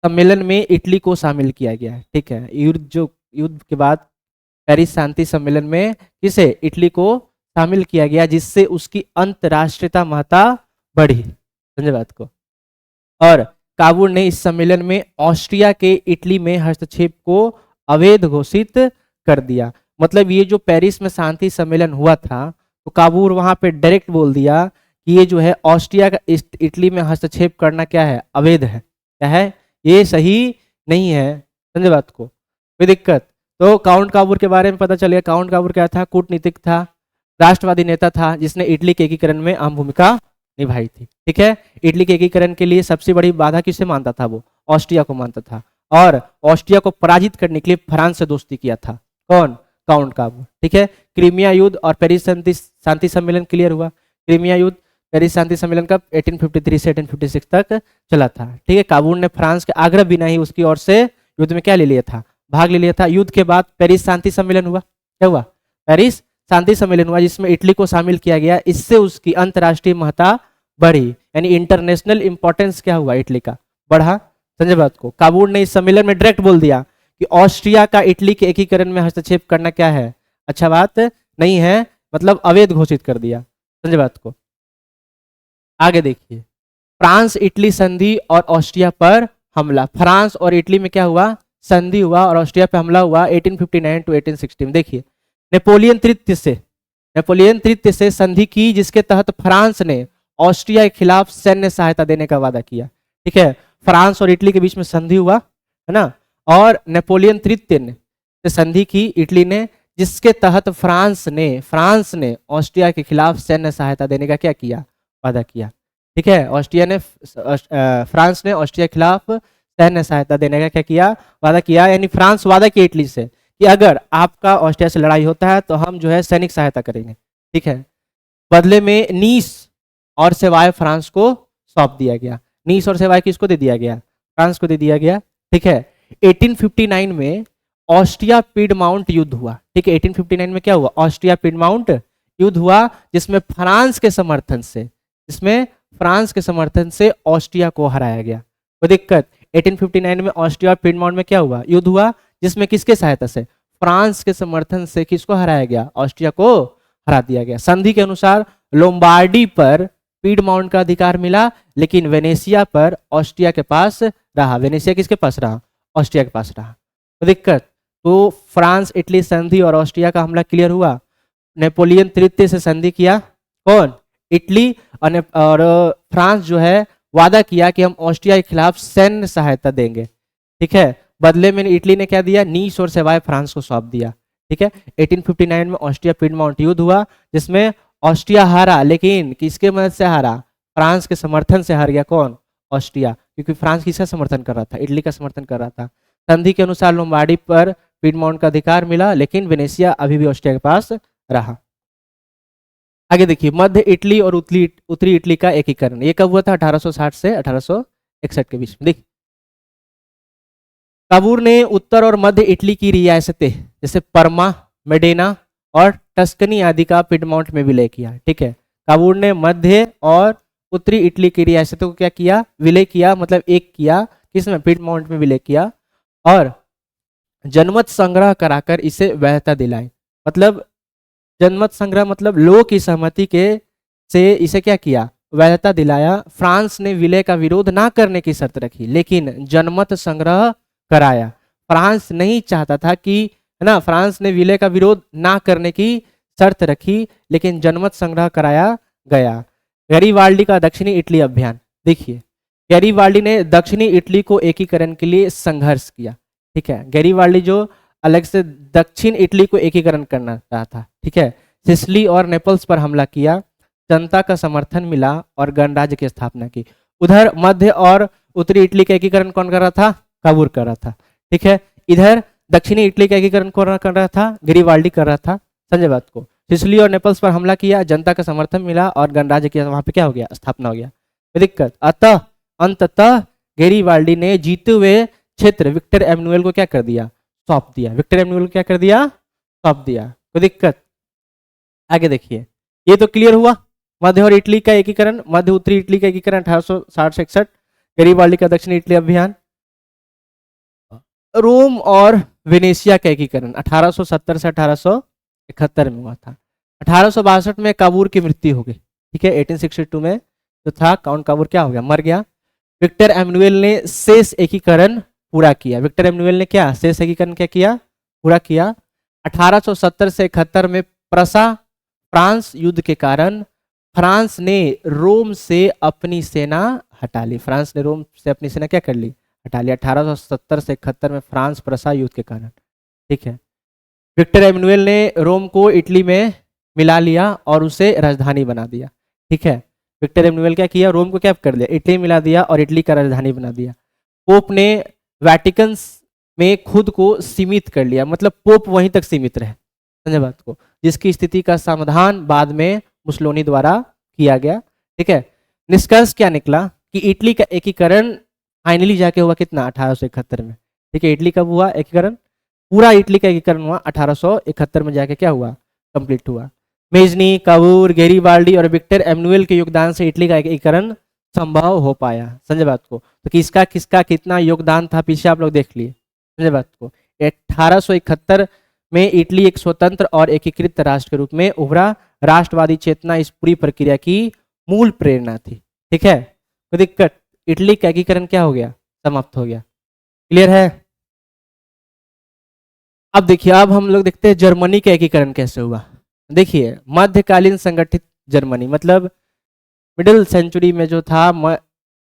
सम्मेलन में इटली को शामिल किया गया है। ठीक है, युद्ध के बाद पेरिस शांति सम्मेलन में किसे, इटली को शामिल किया गया, जिससे उसकी अंतरराष्ट्रीयता महत्ता बढ़ी। समझे बात को। और काबूल ने इस सम्मेलन में ऑस्ट्रिया के इटली में हस्तक्षेप को अवैध घोषित कर दिया। मतलब ये जो पेरिस में शांति सम्मेलन हुआ था, तो काबूल वहां पे डायरेक्ट बोल दिया कि ये जो है ऑस्ट्रिया का इटली में हस्तक्षेप करना क्या है, अवैध है, क्या है, ये सही नहीं है। समझे बात को। कोई दिक्कत। तो काउंट काबूर के बारे में पता चल गया। काउंट काबूर क्या था? कूटनीतिक था, राष्ट्रवादी नेता था, जिसने इटली के एकीकरण में अहम भूमिका निभाई थी। ठीक है, इटली के एकीकरण के लिए सबसे बड़ी बाधा किसे मानता था? वो ऑस्ट्रिया को मानता था, और ऑस्ट्रिया को पराजित करने के लिए फ्रांस से दोस्ती किया था। कौन? काउंट काबूर। ठीक है, क्रीमिया युद्ध और पेरिस शांति सम्मेलन क्लियर हुआ। क्रीमिया युद्ध, पेरिस शांति सम्मेलन कब? 1853 से 1856 तक चला था। ठीक है, काबूल ने फ्रांस के आग्रह बिना ही उसकी ओर से युद्ध में क्या ले लिया था? भाग ले लिया था। युद्ध के बाद पेरिस शांति सम्मेलन हुआ। क्या हुआ? पेरिस शांति सम्मेलन हुआ, जिसमें इटली को शामिल किया गया। इससे उसकी अंतर्राष्ट्रीय महत्ता बढ़ी, यानी इंटरनेशनल इंपॉर्टेंस क्या हुआ? इटली का बढ़ा। समझे बात को? काबूल ने इस सम्मेलन में डायरेक्ट बोल दिया कि ऑस्ट्रिया का इटली के एकीकरण में हस्तक्षेप करना क्या है? अच्छा बात नहीं है, मतलब अवैध घोषित कर दिया। समझे बात को? आगे देखिए, फ्रांस इटली संधि और ऑस्ट्रिया पर हमला। फ्रांस और इटली में क्या हुआ? संधि हुआ और ऑस्ट्रिया पे हमला हुआ 1859 टू 1860 में। देखिए, नेपोलियन तृतीय से संधि की, जिसके तहत फ्रांस ने ऑस्ट्रिया के खिलाफ सैन्य सहायता देने का वादा किया। ठीक है, फ्रांस और इटली के बीच में संधि हुआ, है ना, और नेपोलियन तृतीय ने संधि की इटली ने, जिसके तहत फ्रांस ने ऑस्ट्रिया के खिलाफ सैन्य सहायता देने का क्या किया? वादा किया। ठीक है, फ्रांस ने ऑस्ट्रिया के खिलाफ सैन्य सहायता देने का क्या किया? वादा किया। यानी फ्रांस वादा किया इटली से कि अगर आपका ऑस्ट्रिया से लड़ाई होता है तो हम जो है सैनिक सहायता करेंगे। ठीक है, बदले में नीस और सेवाय फ्रांस को सौंप दिया गया। नीस और सेवाय किसको दे दिया गया? फ्रांस को दे दिया गया। ठीक है, 1859 में ऑस्ट्रिया पीडमाउंट युद्ध हुआ। ठीक है, 1859 में क्या हुआ? ऑस्ट्रिया पीडमाउंट युद्ध हुआ, जिसमें फ्रांस के समर्थन से ऑस्ट्रिया को हराया गया। कोई दिक्कत? 1859 में ऑस्ट्रिया पीडमाउंट में क्या हुआ? युद्ध हुआ, जिसमें किसके सहायता से? फ्रांस के समर्थन से किसको हराया गया? ऑस्ट्रिया को हरा दिया गया। संधि के अनुसार लोम्बार्डी पर पीडमाउंट का अधिकार मिला, लेकिन वेनेशिया पर ऑस्ट्रिया के पास रहा। वेनेशिया किसके पास रहा? ऑस्ट्रिया के पास रहा। तो दिक्कत, तो फ्रांस इटली संधि और ऑस्ट्रिया का हमला क्लियर हुआ। नेपोलियन तृतीय से संधि किया कौन? इटली, और फ्रांस जो है वादा किया कि हम ऑस्ट्रिया के खिलाफ सैन्य सहायता देंगे। ठीक है, बदले में इटली ने क्या दिया? नीस और सेवाय फ्रांस को सौंप दिया। ठीक है, 1859 में ऑस्ट्रिया पीडमाउंट युद्ध हुआ, जिसमें ऑस्ट्रिया हारा, लेकिन किसके मदद से हारा? फ्रांस के समर्थन से हार गया। कौन? ऑस्ट्रिया, क्योंकि फ्रांस किसका समर्थन कर रहा था? इटली का समर्थन कर रहा था। संधि के अनुसार लोम्बार्डी पर पीडमाउंट का अधिकार मिला, लेकिन वेनेशिया अभी भी ऑस्ट्रिया के पास रहा। आगे देखिए, मध्य इटली और उत्तरी इटली का एकीकरण। ये कब हुआ था? 1860 से 1861 के बीच में। देखिए, काबूल ने उत्तर और मध्य इटली की रियासतें जैसे परमा, मेडेना और टस्कनी आदि का पीडमाउंट में विलय किया। ठीक है, काबूल ने मध्य और उत्तरी इटली की रियासतों को क्या किया? विलय किया, मतलब एक किया। किसमें? पीडमाउंट में विलय किया, और जनमत संग्रह कराकर इसे वैधता दिलाई। मतलब जनमत संग्रह मतलब लोगों की सहमति के से इसे क्या किया? वैधता दिलाया। फ्रांस ने विलय का विरोध ना करने की शर्त रखी, लेकिन जनमत संग्रह कराया। फ्रांस नहीं चाहता था कि, है ना, फ्रांस ने विलय का विरोध ना करने की शर्त रखी, लेकिन जनमत संग्रह कराया गया। गैरीवाल्डी का दक्षिणी इटली अभियान। देखिए, गैरीवाल्डी ने दक्षिणी इटली को एकीकरण के लिए संघर्ष किया। ठीक है, गैरीवाल्डी जो अलग से दक्षिण इटली को एकीकरण करना चाहता था। ठीक है, सिसिली और नेपल्स पर हमला किया, जनता का समर्थन मिला और गणराज्य की स्थापना की। उधर मध्य और उत्तरी इटली का एकीकरण कौन कर रहा था? काबूल कर रहा था। ठीक है, इधर दक्षिणी इटली का एकीकरण कौन कर रहा था? गैरीवाल्डी कर रहा था। समझे बात को? सिसिली और नेपल्स पर हमला किया, जनता का समर्थन मिला और गणराज्य की वहां पे क्या हो गया? स्थापना हो गया। दिक्कत, अतः अंततः गैरीवाल्डी ने जीते हुए क्षेत्र विक्टर एमनुएल को क्या कर दिया? सौंप दिया। विक्टर एमनुएल को क्या कर दिया? सौंप दिया। कोई दिक्कत? आगे देखिए, ये तो क्लियर हुआ। मध्य और इटली का एकीकरण, मध्य उत्तरी इटली का एकीकरण 1860-61, गैरीवाल्डी का दक्षिणी इटली अभियान। रोम और वेनेशिया का एकीकरण 1870 से 1871 में हुआ था। 1862 में काबूल की मृत्यु हो गई। ठीक है, 1862 में जो था काउंट काबूल क्या हो गया? मर गया। विक्टर एमनुएल ने शेष एकीकरण पूरा किया। विक्टर एमनुएल ने क्या? शेष एकीकरण क्या किया? पूरा किया। 1870 से 71 में फ्रांस युद्ध के कारण फ्रांस ने रोम से अपनी सेना हटा ली। फ्रांस ने रोम से अपनी सेना क्या कर ली? हटा लिया। 1870 से 71 में फ्रांस प्रसा युद्ध के कारण। ठीक है, विक्टर एमनुएल ने रोम को इटली में मिला लिया और उसे राजधानी बना दिया। ठीक है, विक्टर एमनुएल क्या किया, रोम को क्या कर दिया, इटली मिला दिया और इटली का राजधानी बना दिया। पोप ने वैटिकन में खुद को सीमित कर लिया, मतलब पोप वहीं तक सीमित रहे, समझे बात को, जिसकी स्थिति का समाधान बाद में मुसोलिनी द्वारा किया गया। ठीक है, निष्कर्ष क्या निकला कि इटली का एकीकरण फाइनली जाके हुआ कितना, 1871 में। ठीक है, इटली कब हुआ एकीकरण, पूरा इटली का एकीकरण हुआ 1871 में जाके क्या हुआ, कंप्लीट हुआ। मेजनी, काबूर, गेरीबाल्डी और विक्टर एमनुएल के योगदान से इटली का एकीकरण संभव हो पाया। समझे बात को, तो किसका किसका कितना योगदान था पीछे आप लोग देख लिए, समझे बात को। 1871 में इटली एक स्वतंत्र और एकीकृत राष्ट्र के रूप में उभरा। राष्ट्रवादी चेतना इस पूरी प्रक्रिया की मूल प्रेरणा थी। ठीक है, कोई दिक्कत, इटली का एकीकरण क्या हो गया, समाप्त हो गया। क्लियर है। अब देखिए, अब हम लोग देखते हैं जर्मनी का एकीकरण कैसे हुआ। देखिए, मध्यकालीन संगठित जर्मनी, मतलब मिडिल सेंचुरी में जो था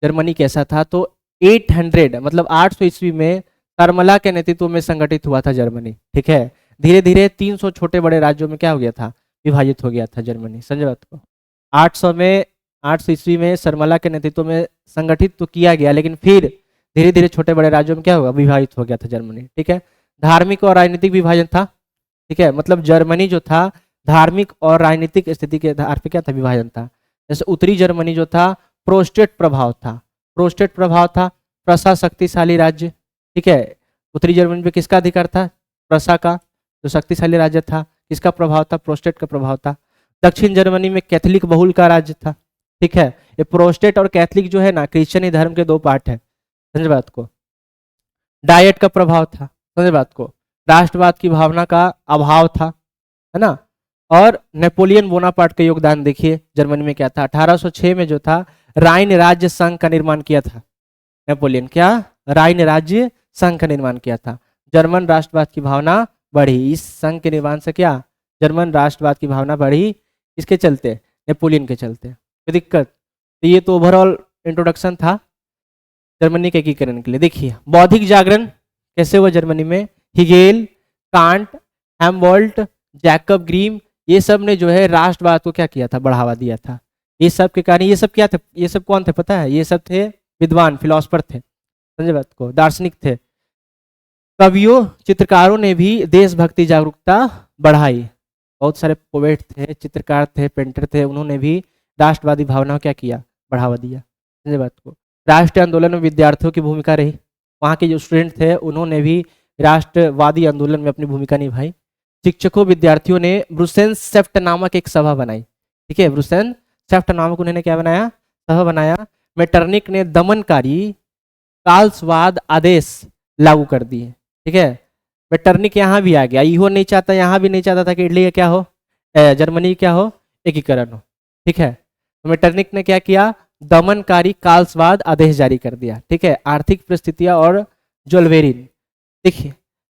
जर्मनी कैसा था, तो 800 मतलब 800 ईस्वी में सरमला के नेतृत्व में संगठित हुआ था जर्मनी। ठीक है, धीरे धीरे 300 छोटे बड़े राज्यों में क्या हो गया था, विभाजित हो गया था जर्मनी। समझे बात को, 800 ईस्वी में सरमला के नेतृत्व में संगठित तो किया गया, लेकिन फिर धीरे धीरे छोटे बड़े राज्यों में क्या होगा, विभाजित हो गया था जर्मनी। ठीक है, धार्मिक और राजनीतिक विभाजन था। ठीक है, मतलब जर्मनी जो था धार्मिक और राजनीतिक स्थिति के आधार पर क्या था, विभाजन था। जैसे उत्तरी जर्मनी जो था प्रोस्टेट प्रभाव था, प्रोस्टेट प्रभाव था, प्रसा शक्तिशाली राज्य। ठीक है, उत्तरी जर्मनी पे किसका अधिकार था, प्रसा का, जो शक्तिशाली राज्य था, किसका प्रभाव था, प्रोस्टेट का प्रभाव था। दक्षिण जर्मनी में कैथोलिक बहुल का राज्य था। ठीक है, ये प्रोस्टेट और कैथोलिक जो है ना, क्रिश्चियन धर्म के दो पार्ट है, समझे बात को। डायट का प्रभाव था, समझे बात को। राष्ट्रवाद की भावना का अभाव था, है ना। और नेपोलियन बोनापार्ट का योगदान देखिए जर्मनी में क्या था। 1806 में जो था राइन राज्य संघ का निर्माण किया था नेपोलियन, क्या, राइन राज्य संघ का निर्माण किया था। जर्मन राष्ट्रवाद की भावना बढ़ी, इस संघ के निर्माण से क्या, जर्मन राष्ट्रवाद की भावना बढ़ी, किसके चलते, नेपोलियन के चलते। कोई दिक्कत, तो ये तो ओवरऑल इंट्रोडक्शन था जर्मनी के एकीकरण के लिए। देखिए, बौद्धिक जागरण कैसे हुआ जर्मनी में, हिगेल, कांट, हेमवोल्ट, जैकब ग्रीम, ये सब ने जो है राष्ट्रवाद को क्या किया था, बढ़ावा दिया था। ये सब के कारण, ये सब क्या थे, ये सब कौन थे पता है, ये सब थे विद्वान, फिलोसफर थे, समझे बात को, दार्शनिक थे। कवियों, चित्रकारों ने भी देशभक्ति जागरूकता बढ़ाई। बहुत सारे पोएट थे, चित्रकार थे, पेंटर थे, उन्होंने भी राष्ट्रवादी भावनाओं क्या किया, बढ़ावा दिया, समझे बात को। राष्ट्रीय आंदोलन में विद्यार्थियों की भूमिका रही, वहाँ के जो स्टूडेंट थे उन्होंने भी राष्ट्रवादी आंदोलन में अपनी भूमिका निभाई। शिक्षकों, विद्यार्थियों ने ब्रुसेन सेफ्ट नामक एक सभा बनाई। ठीक है, ब्रुसेन सेफ्ट नामक उन्होंने क्या बनाया, सभा बनाया। मेटरनिक ने दमनकारी काल्सवाद आदेश लागू कर दिए। ठीक है, मेटरनिक यहाँ भी आ गया, इहो नहीं चाहता, यहाँ भी नहीं चाहता था कि इटली का क्या हो, जर्मनी क्या हो, एकीकरण हो। ठीक है, तो मेटरनिक ने क्या किया, दमनकारी काल्सवाद आदेश जारी कर दिया। ठीक है, आर्थिक परिस्थितियां और जोल्वेरिन, देखिए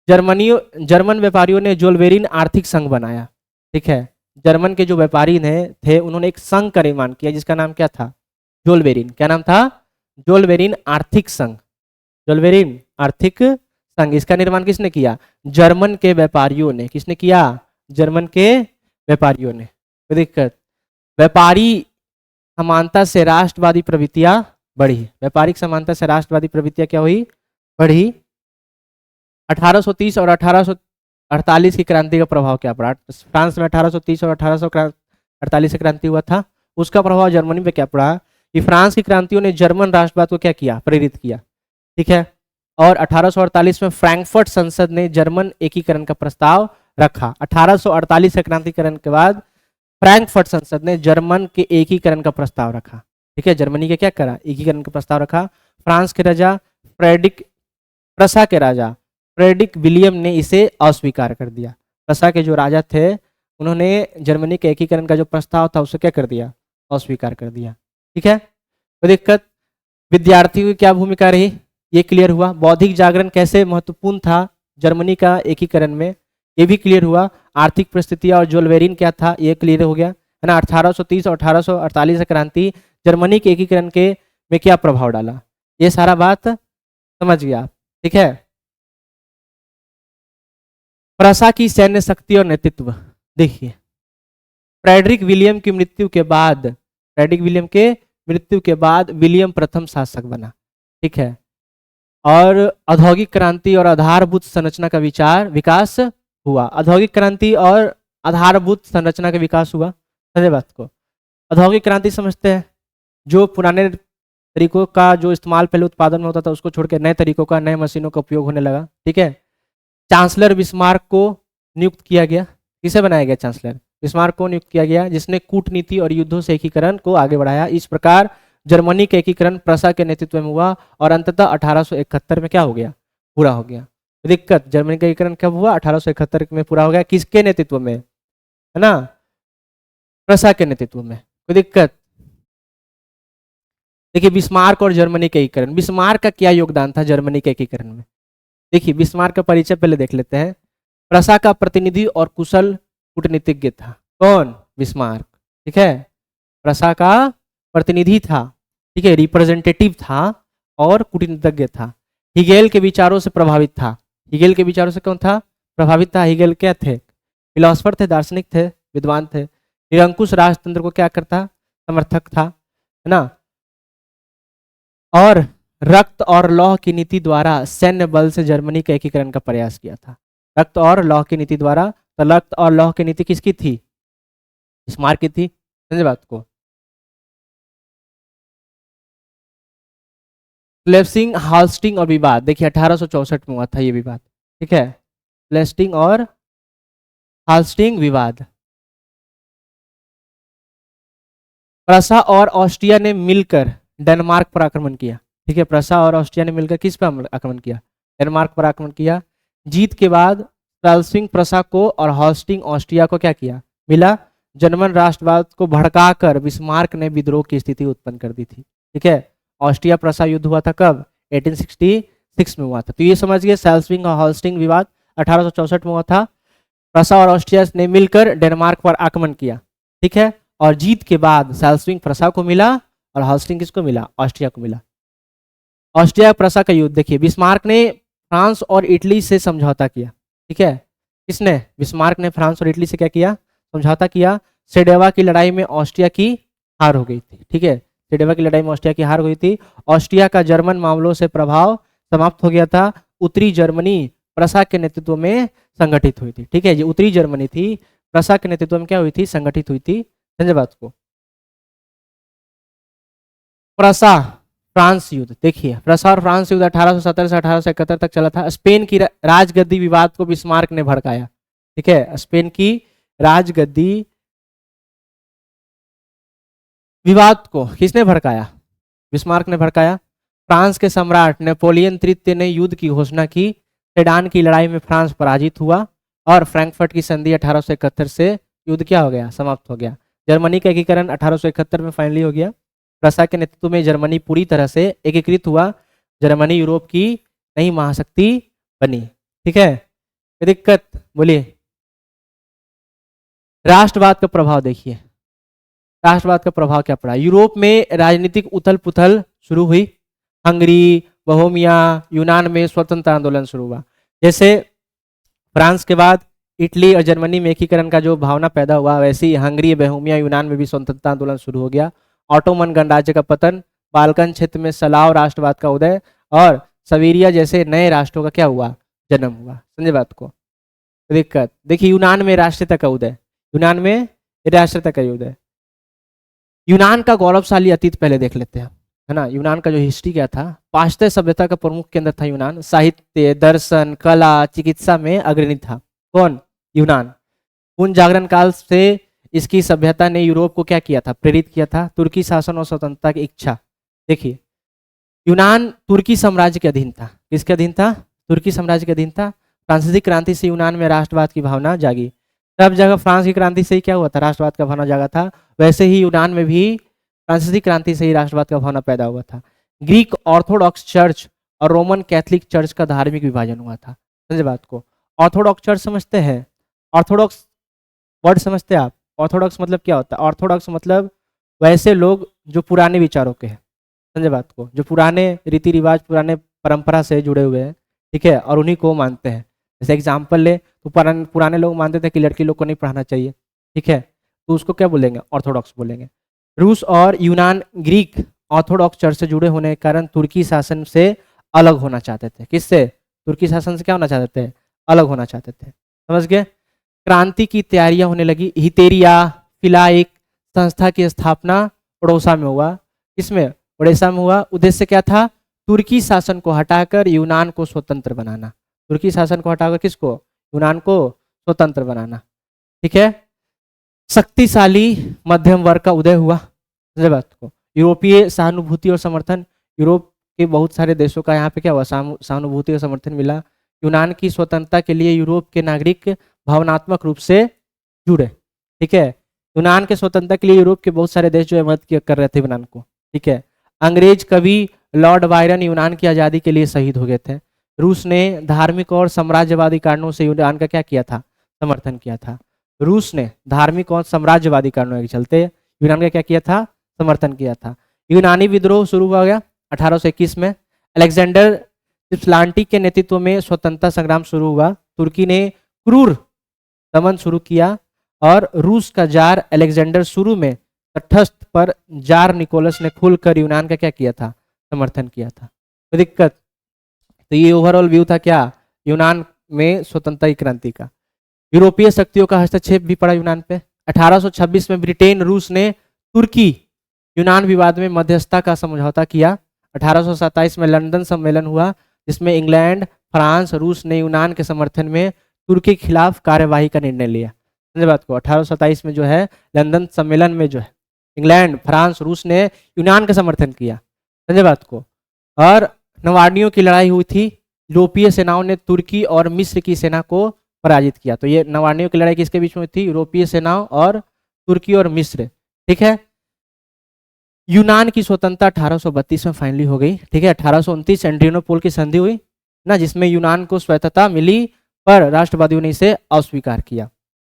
जर्मन व्यापारियों ने जोल्वेरिन आर्थिक संघ बनाया। ठीक है, जर्मन के जो व्यापारी थे उन्होंने एक संघ का निर्माण किया जिसका नाम क्या था, जोल्वेरिन। क्या नाम था, जोल्वेरिन आर्थिक संघ, जोल्वेरिन आर्थिक संघ। इसका निर्माण किसने किया, जर्मन के व्यापारियों ने। किसने किया, जर्मन के व्यापारियों ने। कोई दिक्कत, व्यापारी समानता से राष्ट्रवादी प्रवृत्तियां बढ़ी, व्यापारिक समानता से राष्ट्रवादी प्रवृत्तियां क्या हुई, बढ़ी। 1830 और 1848 की क्रांति का प्रभाव क्या पड़ा, फ्रांस में 1830 और 1848 की क्रांति हुआ था, उसका प्रभाव जर्मनी पे क्या पड़ा कि फ्रांस की क्रांतियों ने जर्मन राष्ट्रवाद को क्या किया, प्रेरित किया। ठीक है, और 1848 में फ्रैंकफर्ट संसद ने जर्मन एकीकरण का प्रस्ताव रखा। 1848 के क्रांतिकरण के बाद फ्रैंकफर्ट संसद ने जर्मन के एकीकरण का प्रस्ताव रखा। ठीक है, जर्मनी के क्या करा, एकीकरण का प्रस्ताव रखा। फ्रांस के राजा प्रसा के राजा फ्रेडरिक विलियम ने इसे अस्वीकार कर दिया। प्रसा के जो राजा थे उन्होंने जर्मनी के एकीकरण का जो प्रस्ताव था उसे क्या कर दिया, अस्वीकार कर दिया। ठीक है, तो दिक्कत, विद्यार्थियों की क्या भूमिका रही, ये क्लियर हुआ। बौद्धिक जागरण कैसे महत्वपूर्ण था जर्मनी का एकीकरण में, ये भी क्लियर हुआ। आर्थिक परिस्थितियां और जोल्वेरिन क्या था, ये क्लियर हो गया, है ना। 1830 और 1848 की क्रांति जर्मनी के एकीकरण के में क्या प्रभाव डाला, ये सारा बात समझ गया। ठीक है, प्रसा की सैन्य शक्ति और नेतृत्व। देखिए, फ्रेडरिक विलियम की मृत्यु के बाद, फ्रेडरिक विलियम के मृत्यु के बाद विलियम प्रथम शासक बना, ठीक है। और औद्योगिक क्रांति और आधारभूत संरचना का विकास हुआ। औद्योगिक क्रांति और आधारभूत संरचना का विकास हुआ, समझे बात को। औद्योगिक क्रांति समझते हैं, जो पुराने तरीकों का जो इस्तेमाल पहले उत्पादन में होता था उसको छोड़ के नए तरीकों का, नए मशीनों का उपयोग होने लगा, ठीक है। चांसलर बिस्मार्क को नियुक्त किया गया। किसे बनाया गया? चांसलर बिस्मार्क को नियुक्त किया गया, जिसने कूटनीति और युद्धों से एकीकरण को आगे बढ़ाया। इस प्रकार जर्मनी का एकीकरण प्रसा के नेतृत्व में हुआ और अंततः 1871 में क्या हो गया? पूरा हो गया। दिक्कत, जर्मनी का एकीकरण कब हुआ? 1871 में पूरा हो गया। किसके नेतृत्व में? है ना, प्रसा के नेतृत्व में। कोई दिक्कत? देखिए, बिस्मार्क और जर्मनी का एकीकरण, बिस्मार्क का क्या योगदान था जर्मनी के एकीकरण में? देखिए, बिस्मार्क का परिचय पहले देख लेते हैं। प्रसा का प्रतिनिधि और कुशल कूटनीतिज्ञ था। कौन? बिस्मार्क, ठीक है। प्रसा का प्रतिनिधि था, ठीक है, रिप्रेजेंटेटिव था और कूटनीतिज्ञ था। हिगेल के विचारों से प्रभावित था। हिगेल के विचारों से कौन था? प्रभावित था। हिगेल क्या थे? फिलोसफर थे, दार्शनिक थे, विद्वान थे। निरंकुश राजतंत्र को क्या करता? समर्थक था, है ना। और रक्त और लौह की नीति द्वारा सैन्य बल से जर्मनी के एकीकरण का प्रयास किया था। रक्त और लौह की नीति द्वारा, तो रक्त और लौह की नीति किसकी थी? बिस्मार्क की थी, समझे बात को। स्लेसिंग, हाल्स्टिंग और विवाद, देखिए 1864 में हुआ था ये विवाद, ठीक है। स्लेसिंग और हाल्स्टिंग विवाद। प्रसा और ऑस्ट्रिया ने मिलकर डेनमार्क पर आक्रमण किया, ठीक है। प्रसा और ऑस्ट्रिया ने मिलकर किस पर आक्रमण किया? डेनमार्क पर आक्रमण किया। जीत के बाद स्लेसिंग प्रसा को और हाल्स्टिंग ऑस्ट्रिया को क्या किया? मिला। जर्मन राष्ट्रवाद को भड़काकर बिस्मार्क ने विद्रोह की स्थिति उत्पन्न कर दी थी, ठीक है। ऑस्ट्रिया प्रसा युद्ध हुआ था कब? 1866 में हुआ था। तो ये समझिए, सेल्सिंग और हाल्स्टिंग विवाद 1864 में हुआ था। प्रसा और ऑस्ट्रिया ने मिलकर डेनमार्क पर आक्रमण किया, ठीक है। और जीत के बाद सेल्सिंग प्रसा को मिला और हाल्स्टिंग किसको मिला? ऑस्ट्रिया को मिला। ऑस्ट्रिया प्रसा का युद्ध, देखिए, बिस्मार्क ने फ्रांस और इटली से समझौता किया, ठीक है। किसने? बिस्मार्क ने फ्रांस और इटली से क्या किया? समझौता किया। सेडेवा की लड़ाई में ऑस्ट्रिया की हार हो गई थी, ठीक है। सेडेवा की लड़ाई में ऑस्ट्रिया की हार हुई थी। ऑस्ट्रिया का जर्मन मामलों से प्रभाव समाप्त हो गया था। उत्तरी जर्मनी प्रसा के नेतृत्व में संगठित हुई थी, ठीक है। जो उत्तरी जर्मनी थी प्रसा के नेतृत्व में क्या हुई थी? संगठित हुई थी, समझे बात को। प्रसा फ्रांस युद्ध, देखिए, प्रसा और फ्रांस युद्ध 1870 से 1871 तक चला था। स्पेन की राजगद्दी विवाद को बिस्मार्क ने भड़काया, ठीक है। स्पेन की राजगद्दी विवाद को किसने भड़काया? बिस्मार्क ने भड़काया। फ्रांस के सम्राट नेपोलियन तृतीय ने युद्ध की घोषणा की। सेडान की लड़ाई में फ्रांस पराजित हुआ और फ्रैंकफर्ट की संधि 1871 से युद्ध क्या हो गया? समाप्त हो गया। जर्मनी का एकीकरण 1871 में फाइनली हो गया। प्रसा के नेतृत्व में जर्मनी पूरी तरह से एकीकृत हुआ। जर्मनी यूरोप की नई महाशक्ति बनी, ठीक है। दिक्कत बोलिए। राष्ट्रवाद का प्रभाव देखिए, राष्ट्रवाद का प्रभाव क्या पड़ा? यूरोप में राजनीतिक उथल पुथल शुरू हुई। हंगरी, बोहेमिया, यूनान में स्वतंत्रता आंदोलन शुरू हुआ। जैसे फ्रांस के बाद इटली और जर्मनी में एकीकरण का जो भावना पैदा हुआ, वैसे ही हंगरी, बोहेमिया, यूनान में भी स्वतंत्रता आंदोलन शुरू हो गया। ऑटोमन गणराज्य का पतन, बाल्कन क्षेत्र में सलाव राष्ट्रवाद का उदय और सवेरिया जैसे नए राष्ट्रों का क्या हुआ? जन्म हुआ, समझे बात को। दिक्कत, देखिए, यूनान में राष्ट्रीयता का उदय, यूनान में राष्ट्रीयता का उदय। यूनान का गौरवशाली अतीत पहले देख लेते हैं, है ना। यूनान का जो हिस्ट्री क्या था, पाश्चात्य सभ्यता का प्रमुख केंद्र था यूनान। साहित्य, दर्शन, कला, चिकित्सा में अग्रणी था। कौन? यूनान। पुनः जागरण काल से इसकी सभ्यता ने यूरोप को क्या किया था? प्रेरित किया था। तुर्की शासन और स्वतंत्रता की इच्छा, देखिए, यूनान तुर्की साम्राज्य के अधीन था। किसके अधीन था? तुर्की साम्राज्य के अधीन था। फ्रांसीसी क्रांति से यूनान में राष्ट्रवाद की भावना जागी। सब जगह फ्रांस की क्रांति से ही क्या हुआ था? राष्ट्रवाद का भावना जागा था। वैसे ही यूनान में भी फ्रांसीसी क्रांति से ही राष्ट्रवाद का भावना पैदा हुआ था। ग्रीक ऑर्थोडॉक्स चर्च और रोमन कैथोलिक चर्च का धार्मिक विभाजन हुआ था, समझे बात को। ऑर्थोडॉक्स चर्च समझते हैं? ऑर्थोडॉक्स वर्ड समझते हैं आप? ऑर्थोडॉक्स मतलब क्या होता है? ऑर्थोडॉक्स मतलब वैसे लोग जो पुराने विचारों के हैं, समझे बात को, जो पुराने रीति रिवाज, पुराने परंपरा से जुड़े हुए हैं, ठीक है, और उन्हीं को मानते हैं। जैसे एग्जाम्पल ले तो पुराने लोग मानते थे कि लड़की लोग को नहीं पढ़ाना चाहिए, ठीक है, तो उसको क्या बोलेंगे, ऑर्थोडॉक्स बोलेंगे। रूस और यूनान ग्रीक ऑर्थोडॉक्स चर्च से जुड़े होने के कारण तुर्की शासन से अलग होना चाहते थे। किससे? तुर्की शासन से क्या होना चाहते थे? अलग होना चाहते थे। समझ गए? क्रांति की तैयारियां होने लगी। हितेरिया फिला एक संस्था की स्थापना ओडिशा में हुआ। किसमें? ओडिशा में हुआ। उद्देश्य क्या था? तुर्की शासन को हटाकर यूनान को स्वतंत्र बनाना। तुर्की शासन को हटाकर किसको? यूनान को स्वतंत्र बनाना। ठीक है। शक्तिशाली मध्यम वर्ग का उदय हुआ। समझे बात को? यूरोपीय सहानुभूति और समर्थन, यूरोप के बहुत सारे देशों का यहाँ पे क्या हुआ? सहानुभूति और समर्थन मिला। यूनान की स्वतंत्रता के लिए यूरोप के नागरिक भावनात्मक रूप से जुड़े। ठीक है। यूनान के स्वतंत्रता के लिए यूरोप के बहुत सारे देश जो है मदद कर रहे थे यूनान को। ठीक है। अंग्रेज कवि लॉर्ड बायरन यूनान की आज़ादी के लिए शहीद हो गए थे। रूस ने धार्मिक और साम्राज्यवादी कारणों से यूनान का क्या किया था? समर्थन किया था। रूस ने धार्मिक और साम्राज्यवादी कारणों के चलते यूनान का क्या किया था? समर्थन किया था। यूनानी विद्रोह शुरू हो गया 1821 में। अलेक्जेंडर इप्सलांटी के नेतृत्व में स्वतंत्रता संग्राम शुरू हुआ। तुर्की ने क्रूर दमन शुरू किया और रूस का जार अलेक्जेंडर शुरू में तटस्थ, पर जार निकोलस ने खुलकर यूनान का क्या किया था? समर्थन किया था। तो दिक्कत, तो ये ओवरऑल व्यू था क्या? यूनान में स्वतंत्रता की क्रांति का। यूरोपीय शक्तियों का हस्तक्षेप भी पड़ा यूनान पे। 1826 में ब्रिटेन रूस ने तुर्की यूनान विवाद में मध्यस्थता का समझौता किया। 1827 में लंदन सम्मेलन हुआ जिसमें इंग्लैंड, फ्रांस, रूस ने यूनान के समर्थन में तुर्की के खिलाफ कार्यवाही का निर्णय लिया। समझे बात को? 1827 में जो है लंदन सम्मेलन में जो है इंग्लैंड, फ्रांस, रूस ने यूनान का समर्थन किया। समझे बात को? और नवार्नियों की लड़ाई हुई थी। यूरोपीय सेनाओं ने तुर्की और मिस्र की सेना को पराजित किया। तो ये नवार्नियों की लड़ाई किसके बीच में थी? यूरोपीय सेनाओं और तुर्की और मिस्र। ठीक है। यूनान की स्वतंत्रता 1832 में फाइनली हो गई। ठीक है। 1829 एड्रियानोपोल की संधि हुई ना, जिसमें यूनान को स्वायत्तता मिली, पर राष्ट्रवादियों ने इसे अस्वीकार किया।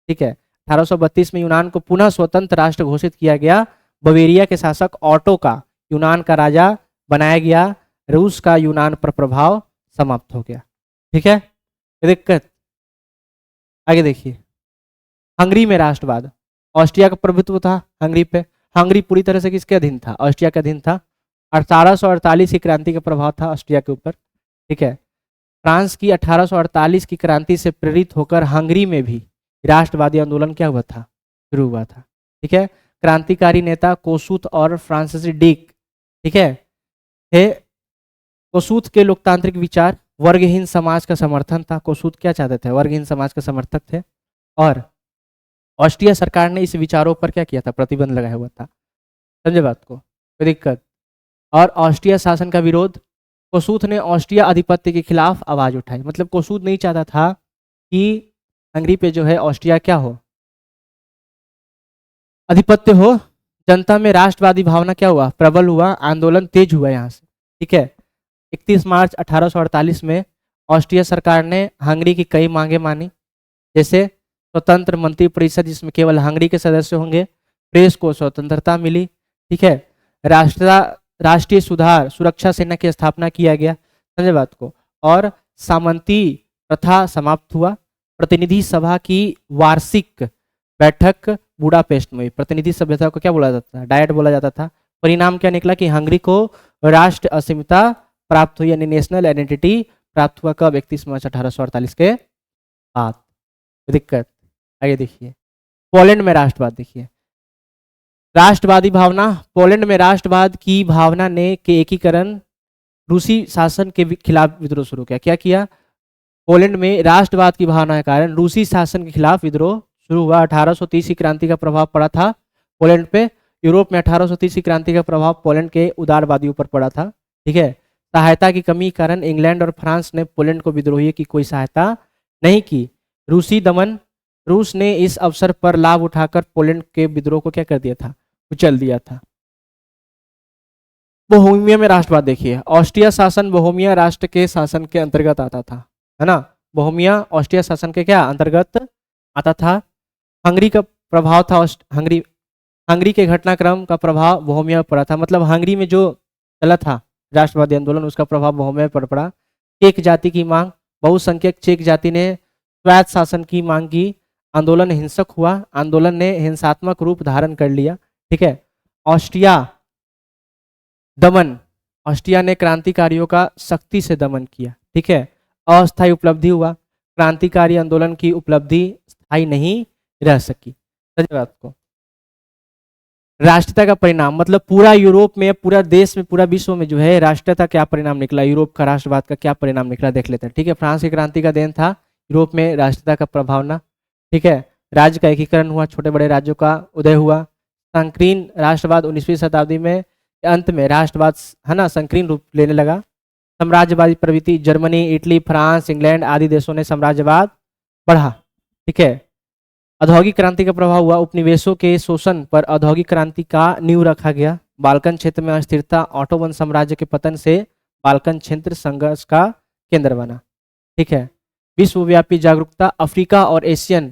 ठीक है। 1832 में यूनान को पुनः स्वतंत्र राष्ट्र घोषित किया गया। बवेरिया के शासक ऑटो का यूनान का राजा बनाया गया। रूस का यूनान पर प्रभाव समाप्त हो गया। ठीक है। दिक्कत, आगे देखिए। हंगरी में राष्ट्रवाद, ऑस्ट्रिया का प्रभुत्व था हंगरी पे। हंगरी पूरी तरह से किसके अधीन था? ऑस्ट्रिया के अधीन था। 1848 की क्रांति का प्रभाव था ऑस्ट्रिया के ऊपर। ठीक है। फ्रांस की 1848 की क्रांति से प्रेरित होकर हंगरी में भी राष्ट्रवादी आंदोलन क्या हुआ था? शुरू हुआ था। ठीक है। क्रांतिकारी नेता कोसूत और फ्रांसिस डिक, ठीक है, कोसूत के लोकतांत्रिक विचार, वर्गहीन समाज का समर्थन था। कोसूत क्या चाहते थे? वर्गहीन समाज का समर्थक थे। और ऑस्ट्रिया सरकार ने इस विचारों पर क्या किया था? प्रतिबंध लगाया हुआ था। समझे बात को? कोई दिक्कत? और ऑस्ट्रिया शासन का विरोध, कोसूत ने ऑस्ट्रिया अधिपत्य के खिलाफ आवाज उठाई। मतलब कोसूत नहीं चाहता था कि हंगरी पे जो है ऑस्ट्रिया क्या हो? अधिपत्य हो। जनता में राष्ट्रवादी भावना क्या हुआ? प्रबल हुआ। आंदोलन तेज हुआ यहाँ से। ठीक है। 31 मार्च 1848 में ऑस्ट्रिया सरकार ने हंगरी की कई मांगे मानी, जैसे स्वतंत्र मंत्री परिषद जिसमें केवल हंगरी के सदस्य होंगे, प्रेस को स्वतंत्रता मिली। ठीक है। राष्ट्रीय सुधार सुरक्षा सेना की स्थापना किया गया। समझे बात को? और सामंती प्रथा समाप्त हुआ। प्रतिनिधि सभा की वार्षिक बैठक बुडापेस्ट में, प्रतिनिधि सभ्यता को क्या बोला जाता था? डायट बोला जाता था। परिणाम क्या निकला कि हंगरी को राष्ट्र अस्मिता प्राप्त हुई, यानी नेशनल आइडेंटिटी प्राप्त हुआ। कब? 31 मार्च 1848 के बाद। दिक्कत, आगे देखिए। पोलैंड में राष्ट्रवाद देखिए। राष्ट्रवादी भावना, पोलैंड में राष्ट्रवाद की भावना ने के एकीकरण रूसी शासन के खिलाफ विद्रोह शुरू किया। क्या किया? पोलैंड में राष्ट्रवाद की भावना के कारण रूसी शासन के खिलाफ विद्रोह शुरू हुआ। 1830 की क्रांति का प्रभाव पड़ा था पोलैंड पे। यूरोप में 1830 की क्रांति का प्रभाव पोलैंड के उदारवादियों पर पड़ा था। ठीक है। सहायता की कमी के कारण इंग्लैंड और फ्रांस ने पोलैंड को विद्रोही की कोई सहायता नहीं की। रूसी दमन, रूस ने इस अवसर पर लाभ उठाकर पोलैंड के विद्रोह को क्या कर दिया था? कुचल दिया था। बोहेमिया में राष्ट्रवाद देखिए। ऑस्ट्रिया शासन बोहेमिया राष्ट्र के शासन के अंतर्गत आता था, है ना। बोहेमिया ऑस्ट्रिया शासन के क्या अंतर्गत आता था। हंगरी का प्रभाव था, हंगरी के घटनाक्रम का प्रभाव बोहेमिया पर पड़ा था। मतलब हंगरी में जो चला था राष्ट्रवादी आंदोलन, उसका प्रभाव बोहेमिया पर पड़ा। एक जाति की मांग, बहुसंख्यक चेक जाति ने स्वायत्त शासन की मांग की, आंदोलन हिंसक हुआ, आंदोलन ने हिंसात्मक रूप धारण कर लिया। ठीक है। ऑस्ट्रिया दमन, ऑस्ट्रिया ने क्रांतिकारियों का सख्ती से दमन किया। ठीक है। अस्थायी उपलब्धि हुआ, क्रांतिकारी आंदोलन की उपलब्धि स्थायी नहीं रह सकी। बात को राष्ट्रीयता का परिणाम मतलब पूरा यूरोप में, पूरा देश में, पूरा विश्व में जो है राष्ट्रीयता क्या परिणाम निकला, यूरोप का राष्ट्रवाद का क्या परिणाम निकला देख लेते हैं। ठीक है। फ्रांस की क्रांति का देन था यूरोप में राष्ट्रीयता का प्रभावना। ठीक है। राज्य का एकीकरण हुआ, छोटे बड़े राज्यों का उदय हुआ। संकीर्ण राष्ट्रवाद 19वीं शताब्दी में अंत में राष्ट्रवाद है ना संकीर्ण रूप लेने लगा। साम्राज्यवादी प्रवृत्ति, जर्मनी, इटली, फ्रांस, इंग्लैंड आदि देशों ने साम्राज्यवाद बढ़ा। ठीक है। औद्योगिक क्रांति का प्रभाव हुआ, उपनिवेशों के शोषण पर औद्योगिक क्रांति का नींव रखा गया। बाल्कन क्षेत्र में अस्थिरता, ऑटोमन साम्राज्य के पतन से बाल्कन क्षेत्र संघर्ष का केंद्र बना। ठीक है। विश्वव्यापी जागरूकता, अफ्रीका और एशियन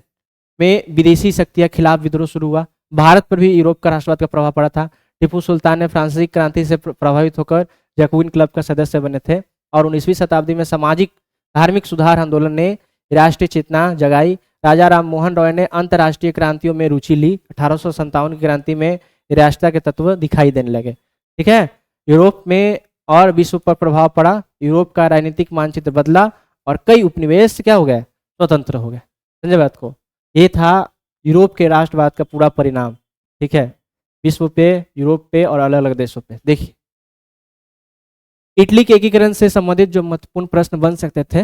में विदेशी शक्तियां खिलाफ विद्रोह शुरू हुआ। भारत पर भी यूरोप का राष्ट्रवाद का प्रभाव पड़ा था। टीपू सुल्तान ने फ्रांसीसी क्रांति से प्रभावित होकर जैकोबिन क्लब का सदस्य बने थे और 19वीं शताब्दी में सामाजिक धार्मिक सुधार आंदोलन ने राष्ट्रीय चेतना जगाई। राजा राम मोहन रॉय ने अंतर्राष्ट्रीय क्रांतियों में रुचि ली। 1857 की क्रांति में राष्ट्रता के तत्व दिखाई देने लगे। ठीक है। यूरोप में और विश्व पर प्रभाव पड़ा, यूरोप का राजनीतिक मानचित्र बदला और कई उपनिवेश क्या हो गए, स्वतंत्र हो गए। समझे बात को। ये था यूरोप के राष्ट्रवाद का पूरा परिणाम। ठीक है। विश्व पे, यूरोप पे और अलग अलग देशों पे। देखिए इटली के एकीकरण से संबंधित जो महत्वपूर्ण प्रश्न बन सकते थे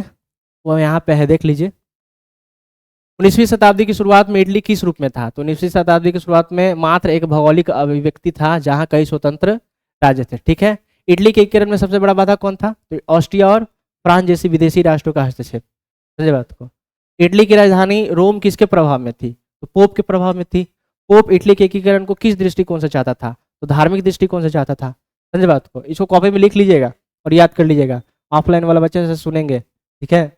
वो यहाँ पे है, देख लीजिए। 19वीं शताब्दी की शुरुआत में इटली किस रूप में था, तो 19वीं शताब्दी की शुरुआत में मात्र एक भौगोलिक अभिव्यक्ति था जहां कई स्वतंत्र राज्य थे। ठीक है। इटली के एकीकरण में सबसे बड़ा बाधा कौन था, तो ऑस्ट्रिया और फ्रांस जैसी विदेशी राष्ट्रों का हस्तक्षेप। समझे बात को। इटली की राजधानी रोम किसके प्रभाव में थी, तो पोप के प्रभाव में थी। पोप इटली के एकीकरण को किस दृष्टिकोण से चाहता था, तो धार्मिक दृष्टिकोण से चाहता था। समझे बात को। इसको कॉपी में लिख लीजिएगा और याद कर लीजिएगा, ऑफलाइन वाला बच्चे से सुनेंगे। ठीक है।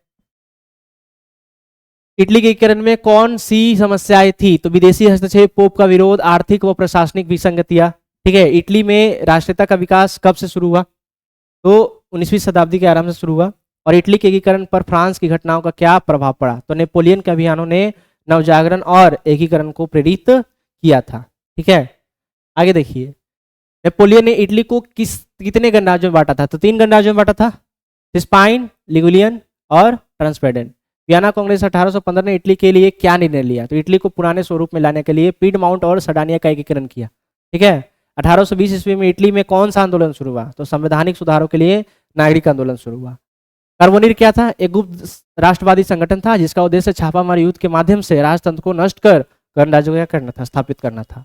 इटली के एकीकरण में कौन सी समस्याएं थी, तो विदेशी हस्तक्षेप, पोप का विरोध, आर्थिक व प्रशासनिक विसंगतियां। ठीक है। इटली में राष्ट्रीयता का विकास कब से शुरू हुआ, तो 19वीं शताब्दी के आरंभ से शुरू हुआ। और इटली के एकीकरण पर फ्रांस की घटनाओं का क्या प्रभाव पड़ा, तो नेपोलियन के अभियानों ने नवजागरण और एकीकरण को प्रेरित किया था। ठीक है। आगे देखिए, नेपोलियन ने इटली को कितने गणराज्यों में बांटा था, तो 3 गणराज्यों में बांटा था, सिस्पाइन, लिगुलियन और ट्रांसपेडेंट। वियना कांग्रेस 1815 ने इटली के लिए क्या निर्णय लिया, तो इटली को पुराने स्वरूप में लाने के लिए पीडमाउंट और सरडानिया का एकीकरण किया। ठीक है। 1820 ईस्वी में इटली में कौन सा आंदोलन शुरू हुआ, तो संवैधानिक सुधारों के लिए नागरिक आंदोलन शुरू हुआ। कार्बोनिर क्या था, एक गुप्त राष्ट्रवादी संगठन था जिसका उद्देश्य छापामारी युद्ध के माध्यम से राजतंत्र को नष्ट कर गणराज्य को क्या करना था, स्थापित करना था।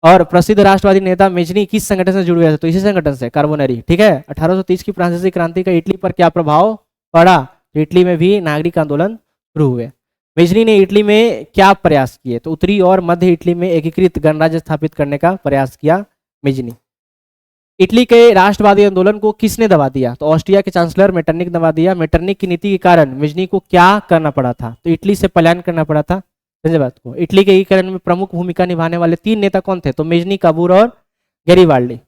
और प्रसिद्ध राष्ट्रवादी नेता मेजनी किस संगठन से जुड़े हुए थे, तो इसी संगठन से, कार्बोनरी। ठीक है। 1830 की फ्रांसीसी क्रांति का इटली पर क्या प्रभाव पड़ा, तो इटली में भी नागरिक आंदोलन शुरू हुए। मेजनी ने इटली में क्या प्रयास किए, तो उत्तरी और मध्य इटली में एकीकृत गणराज्य स्थापित करने का प्रयास किया मेजनी। इटली के राष्ट्रवादी आंदोलन को किसने दबा दिया, तो ऑस्ट्रिया के चांसलर मेटरनिक दबा दिया। मेटरनिक की नीति के कारण मेजनी को क्या करना पड़ा था, तो इटली से पलायन करना पड़ा था। समझे बात को। इटली के एकीकरण में प्रमुख भूमिका निभाने वाले 3 नेता कौन थे, तो मेजनी, काबूर और गैरिबाल्डी।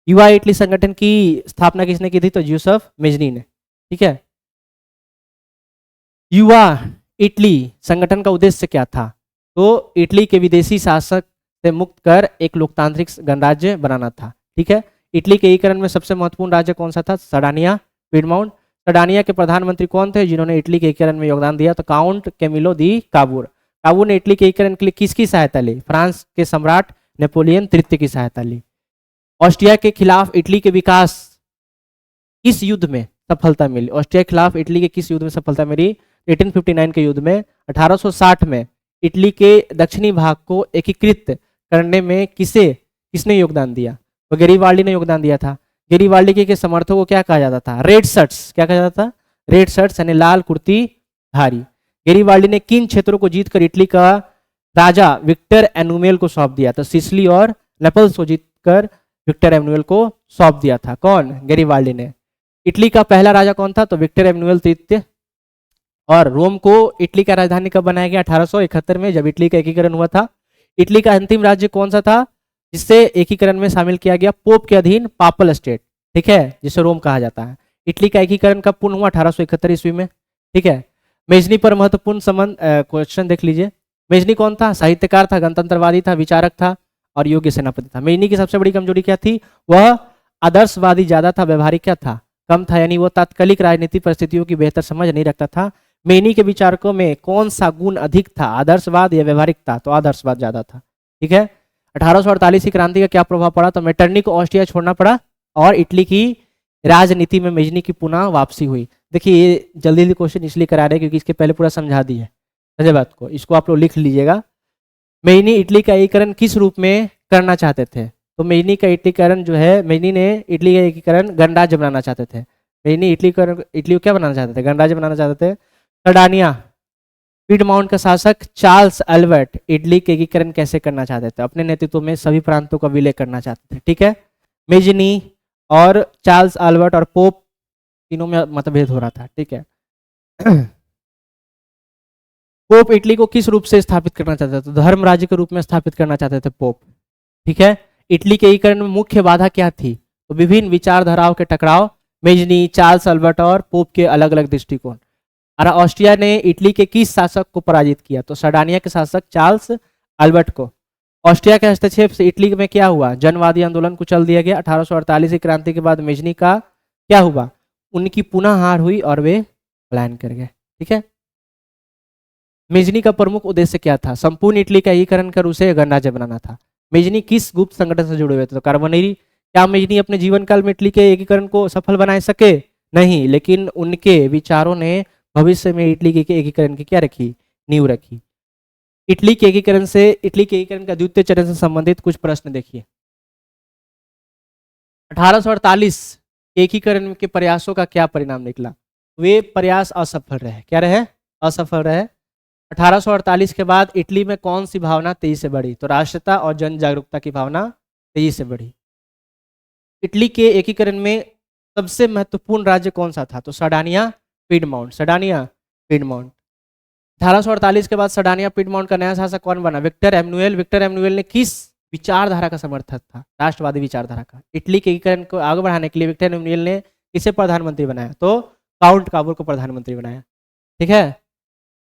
युवा इटली संगठन की स्थापना किसने की थी, तो ज्यूसेफ मेजनी ने। ठीक है। युवा इटली संगठन का उद्देश्य क्या था, तो इटली के विदेशी शासक से मुक्त कर एक लोकतांत्रिक गणराज्य बनाना था। ठीक है। इटली के एकीकरण में सबसे महत्वपूर्ण राज्य कौन सा था, सरडानिया, पीडमाउंट। सरडानिया के प्रधानमंत्री कौन थे जिन्होंने इटली के एकीकरण में योगदान दिया, तो काउंट कैमिलो दी काबूर। काबूर ने इटली के एकीकरण के लिए किसकी सहायता ली, फ्रांस के सम्राट नेपोलियन तृतीय की सहायता ली। ऑस्ट्रिया के खिलाफ इटली के विकास किस युद्ध में सफलता मिली, ऑस्ट्रिया के खिलाफ इटली के किस युद्ध में सफलता मिली, 1859 के युद्ध में। 1860 में इटली के दक्षिणी भाग को एकीकृत करने में किसने योगदान दिया, तो गैरिबाल्डी ने योगदान दिया था। गैरिबाल्डी के समर्थकों को क्या कहा जाता था, रेड शर्ट्स। क्या कहा जाता था, रेड शर्ट्स यानी लाल कुर्ती धारी। गैरिबाल्डी ने किन क्षेत्रों को जीतकर इटली का राजा विक्टर एनुमेल को सौंप दिया, तो सिसिली और नेपल्स को जीतकर विक्टर एनुमेल को सौंप दिया था। कौन, गैरिबाल्डी ने। इटली का पहला राजा कौन था, तो विक्टर एनुमेल तृतीय। और रोम को इटली का राजधानी कब बनाया गया, 1871 में, जब इटली का एकीकरण हुआ था। इटली का अंतिम राज्य कौन सा था जिससे एकीकरण में शामिल किया गया, पोप के अधीन पापल स्टेट। ठीक है, जिसे रोम कहा जाता है। इटली का एकीकरण कब पूर्ण हुआ, 1871 ईस्वी में। ठीक है। मेजनी पर महत्वपूर्ण संबंध क्वेश्चन देख लीजिए। मेजनी कौन था? साहित्यकार था, गणतंत्रवादी था, विचारक था और योग्य सेनापति था। मेजनी की सबसे बड़ी कमजोरी क्या थी? वह आदर्शवादी ज्यादा था, व्यवहारिक क्या था? कम था, यानी वो तात्कालिक राजनीतिक परिस्थितियों की बेहतर समझ नहीं रखता था। मेजनी के विचारकों में कौन सा गुण अधिक था, आदर्शवाद या व्यवहारिकता? तो आदर्शवाद ज्यादा था। ठीक है। 1848 की क्रांति का क्या प्रभाव पड़ा? तो मेटरनी को ऑस्ट्रिया छोड़ना पड़ा और इटली की राजनीति में मेजनी की पुनः वापसी हुई। देखिए ये जल्दी जल्दी क्वेश्चन इसलिए करा रहे हैं क्योंकि इसके पहले पूरा समझा दी है। समझे बात को? इसको आप लोग लिख लीजिएगा। मेजनी इटली का एकीकरण किस रूप में करना चाहते थे? तो मेजनी का एकीकरण जो है, मेजनी ने इटली का एकीकरण गणराज्य बनाना चाहते थे। मेजनी इटली को क्या बनाना चाहते थे? गणराज्य बनाना चाहते थे। सर्डानिया पीडमाउंट का शासक चार्ल्स अल्बर्ट इटली के एकीकरण कैसे करना चाहते थे? अपने नेतृत्व में सभी प्रांतों का विलय करना चाहते थे। ठीक है। मेजनी और चार्ल्स अल्बर्ट और पोप तीनों में मतभेद हो रहा था। ठीक है। पोप इटली को किस रूप से स्थापित करना चाहते थे? तो धर्म राज्य के रूप में स्थापित करना चाहते थे पोप। ठीक है। इटली के एकीकरण में मुख्य बाधा क्या थी? तो विभिन्न विचारधाराओं के टकराव, मेजनी, चार्ल्स अल्बर्ट और पोप के अलग अलग दृष्टिकोण। और ऑस्ट्रिया ने इटली के किस शासक को पराजित किया? तो सर्डानिया के शासक चार्ल्स अल्बर्ट को। ऑस्ट्रिया के हस्तक्षेप से इटली में क्या हुआ? जनवादी आंदोलन को चल दिया गया। 1848 की क्रांति के बाद मेजनी का क्या हुआ? उनकी पुनः हार हुई और वे पलायन कर गए। ठीक है। मेजनी का प्रमुख उद्देश्य क्या था? संपूर्ण इटली का एकीकरण कर उसे गणराज्य बनाना था। मेजनी किस गुप्त संगठन से जुड़े हुए थे? तो कार्बोनेरी। क्या मेजनी अपने जीवन काल में इटली के एकीकरण को सफल बना सके? नहीं, लेकिन उनके विचारों ने भविष्य में इटली के एकीकरण की क्या रखी? नींव रखी। इटली के एकीकरण का द्वितीय चरण से संबंधित कुछ प्रश्न देखिए। 1848 एकीकरण के प्रयासों का क्या परिणाम निकला? वे प्रयास असफल रहे। क्या रहे? असफल रहे। 1848 के बाद इटली में कौन सी भावना तेजी से बढ़ी? तो राष्ट्रीयता और जन जागरूकता की भावना तेजी से बढ़ी। इटली के एकीकरण में सबसे महत्वपूर्ण राज्य कौन सा था? तो सर्डानिया पीडमाउंट। सर्डानिया पीडमाउंट। 1848 के बाद सर्डानिया पीडमाउंट का नया शासक कौन बना? विक्टर एमनुएल। विक्टर एमनुएल ने किस विचारधारा का समर्थक था? राष्ट्रवादी विचारधारा का। इटली के एकीकरण को आगे बढ़ाने के लिए विक्टर एमनुएल ने किसे प्रधानमंत्री बनाया? तो काउंट काबूर को प्रधानमंत्री बनाया। ठीक है।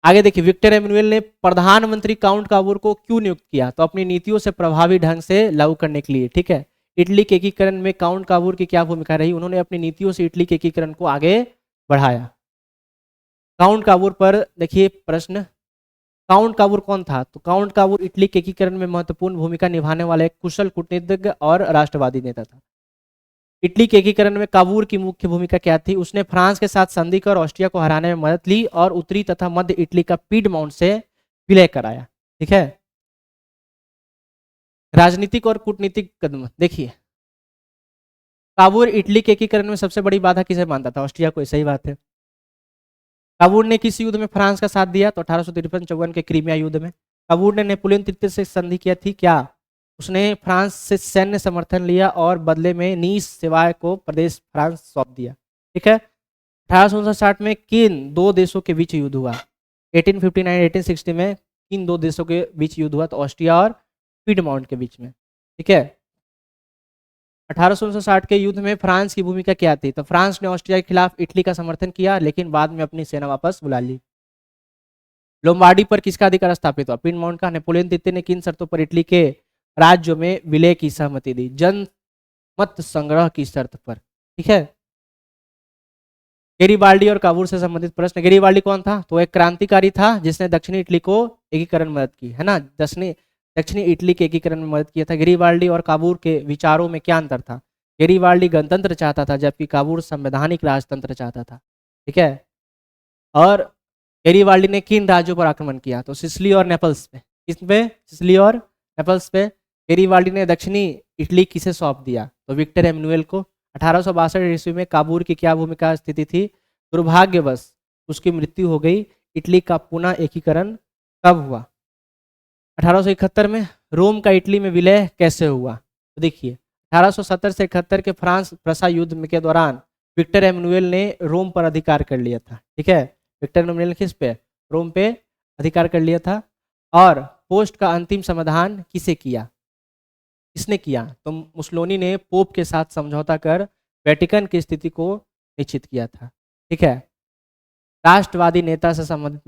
आगे देखिए, विक्टर एमनुएल ने प्रधानमंत्री काउंट काबूर को क्यों नियुक्त किया? तो अपनी नीतियों से प्रभावी ढंग से लागू करने के लिए। ठीक है। इटली के एकीकरण में काउंट काबूर की क्या भूमिका रही? उन्होंने अपनी नीतियों से इटली के एकीकरण को आगे बढ़ाया। काउंट काबूर पर देखिए प्रश्न, काउंट काबूर कौन था? तो काउंट काबूर इटली के एकीकरण में महत्वपूर्ण भूमिका निभाने वाला एक कुशल कूटनीतिज्ञ और राष्ट्रवादी नेता था। इटली के एकीकरण में काबूर की मुख्य भूमिका क्या थी? उसने फ्रांस के साथ संधि कर ऑस्ट्रिया को हराने में मदद ली और उत्तरी तथा मध्य इटली का पीडमाउंट से विलय कराया। ठीक है। राजनीतिक और कूटनीतिक कदम देखिए, काबूर इटली के एकीकरण में सबसे बड़ी बाधा किसे मानता था? ऑस्ट्रिया को। सही बात है। काबूर ने किस युद्ध में फ्रांस का साथ दिया? तो 1853-54 के क्रीमिया युद्ध में। काबूर ने नेपोलियन तृतीय से संधि किया थी। क्या उसने फ्रांस से सैन्य समर्थन लिया और बदले में नीस सेवाय को प्रदेश फ्रांस सौंप दिया? ठीक है। 1859 में किन दो देशों के बीच युद्ध हुआ? 1859-1860 में किन दो देशों के बीच युद्ध हुआ? तो ऑस्ट्रिया और पीडमाउंट के बीच में। ठीक है। 1859 के युद्ध में फ्रांस की भूमिका क्या थी? तो फ्रांस ने ऑस्ट्रिया के खिलाफ इटली का समर्थन किया लेकिन बाद में अपनी सेना वापस बुला ली। लोम्बार्डी पर किसका अधिकार स्थापित हुआ? पीडमाउंट का। नेपोलियन तृतीय ने किन शर्तों पर इटली के राज्यों में विलय की सहमति दी? जनमत संग्रह की शर्त पर। ठीक है। गेरिबाल्डी और काबूल से संबंधित प्रश्न। गेरिबाल्डी कौन था? तो एक क्रांतिकारी था जिसने दक्षिणी इटली को एकीकरण में मदद की, है ना। दक्षिणी इटली के एकीकरण में मदद किया था। गेरिबाल्डी और काबूल के विचारों में क्या अंतर था? गेरिबाल्डी गणतंत्र चाहता था जबकि काबूल संवैधानिक राजतंत्र चाहता था। ठीक है। और गेरिबाल्डी ने किन राज्यों पर आक्रमण किया? तो सिसिली और नेपल्स पे। किस पे? सिसिली और नेपल्स पे। गेरिबाल्डी ने दक्षिणी इटली किसे सौंप दिया? तो विक्टर एमनुएल को। 1862 ईस्वी में काबूल की क्या भूमिका स्थिति थी? दुर्भाग्यवश उसकी मृत्यु हो गई। इटली का पुनः एकीकरण कब हुआ? 1871 में। रोम का इटली में विलय कैसे हुआ? तो देखिए, 1870 से 71 के फ्रांस प्रसा युद्ध के दौरान विक्टर एमनुएल ने रोम पर अधिकार कर लिया था। ठीक है। विक्टर एमनुएल ने किस पे? रोम पे अधिकार कर लिया था। और पोस्ट का अंतिम समाधान किसे किया? किसने किया? तो मुसोलिनी ने पोप के साथ समझौता कर वेटिकन की स्थिति को निश्चित किया था। ठीक है। राष्ट्रवादी नेता से संबंधित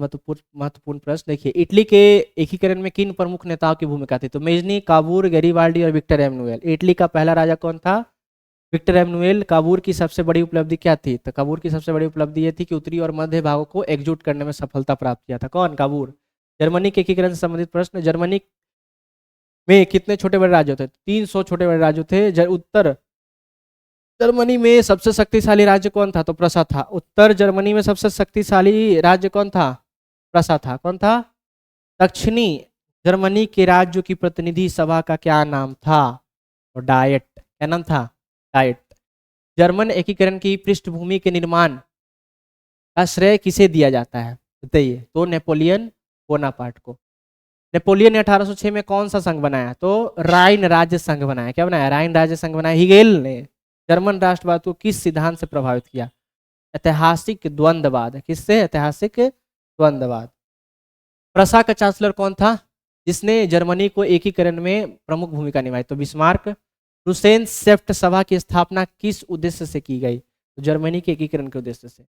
महत्वपूर्ण प्रश्न देखिए, इटली के एकीकरण में किन प्रमुख नेताओं की भूमिका थी? तो मेजनी, काबूर, गैरीबाल्डी और विक्टर एमनुएल। इटली का पहला राजा कौन था? विक्टर एमनुएल। काबूर की सबसे बड़ी उपलब्धि क्या थी? तो काबूर की सबसे बड़ी उपलब्धि ये थी कि उत्तरी और मध्य भागों को एकजुट करने में सफलता प्राप्त किया था। कौन? काबूर। जर्मनी के एकीकरण से संबंधित प्रश्न, जर्मनी में कितने छोटे बड़े राज्य थे? 300 छोटे बड़े राज्य थे। उत्तर जर्मनी में सबसे शक्तिशाली राज्य कौन था? तो प्रसा था। उत्तर जर्मनी में सबसे शक्तिशाली राज्य कौन था? प्रसा था। कौन था? दक्षिणी जर्मनी के राज्यों की प्रतिनिधि सभा का क्या नाम था? और डायट। क्या नाम था? डायट। जर्मन एकीकरण की पृष्ठभूमि के निर्माण का श्रेय किसे दिया जाता है? बताइए। तो नेपोलियन बोनापार्ट को। नेपोलियन ने 1806 में कौन सा संघ बनाया? तो राइन राज्य संघ बनाया। क्या बनाया? राइन राज्य संघ बनाया। हिगेल ने जर्मन राष्ट्रवाद को किस सिद्धांत से प्रभावित किया? ऐतिहासिक द्वंद्ववाद। किससे? ऐतिहासिक द्वंद्ववाद। प्रसा का चांसलर कौन था जिसने जर्मनी को एकीकरण में प्रमुख भूमिका निभाई? तो बिस्मार्क। रूसेनसेफ्ट सभा की स्थापना किस उद्देश्य से की गई? तो जर्मनी के एकीकरण के उद्देश्य से।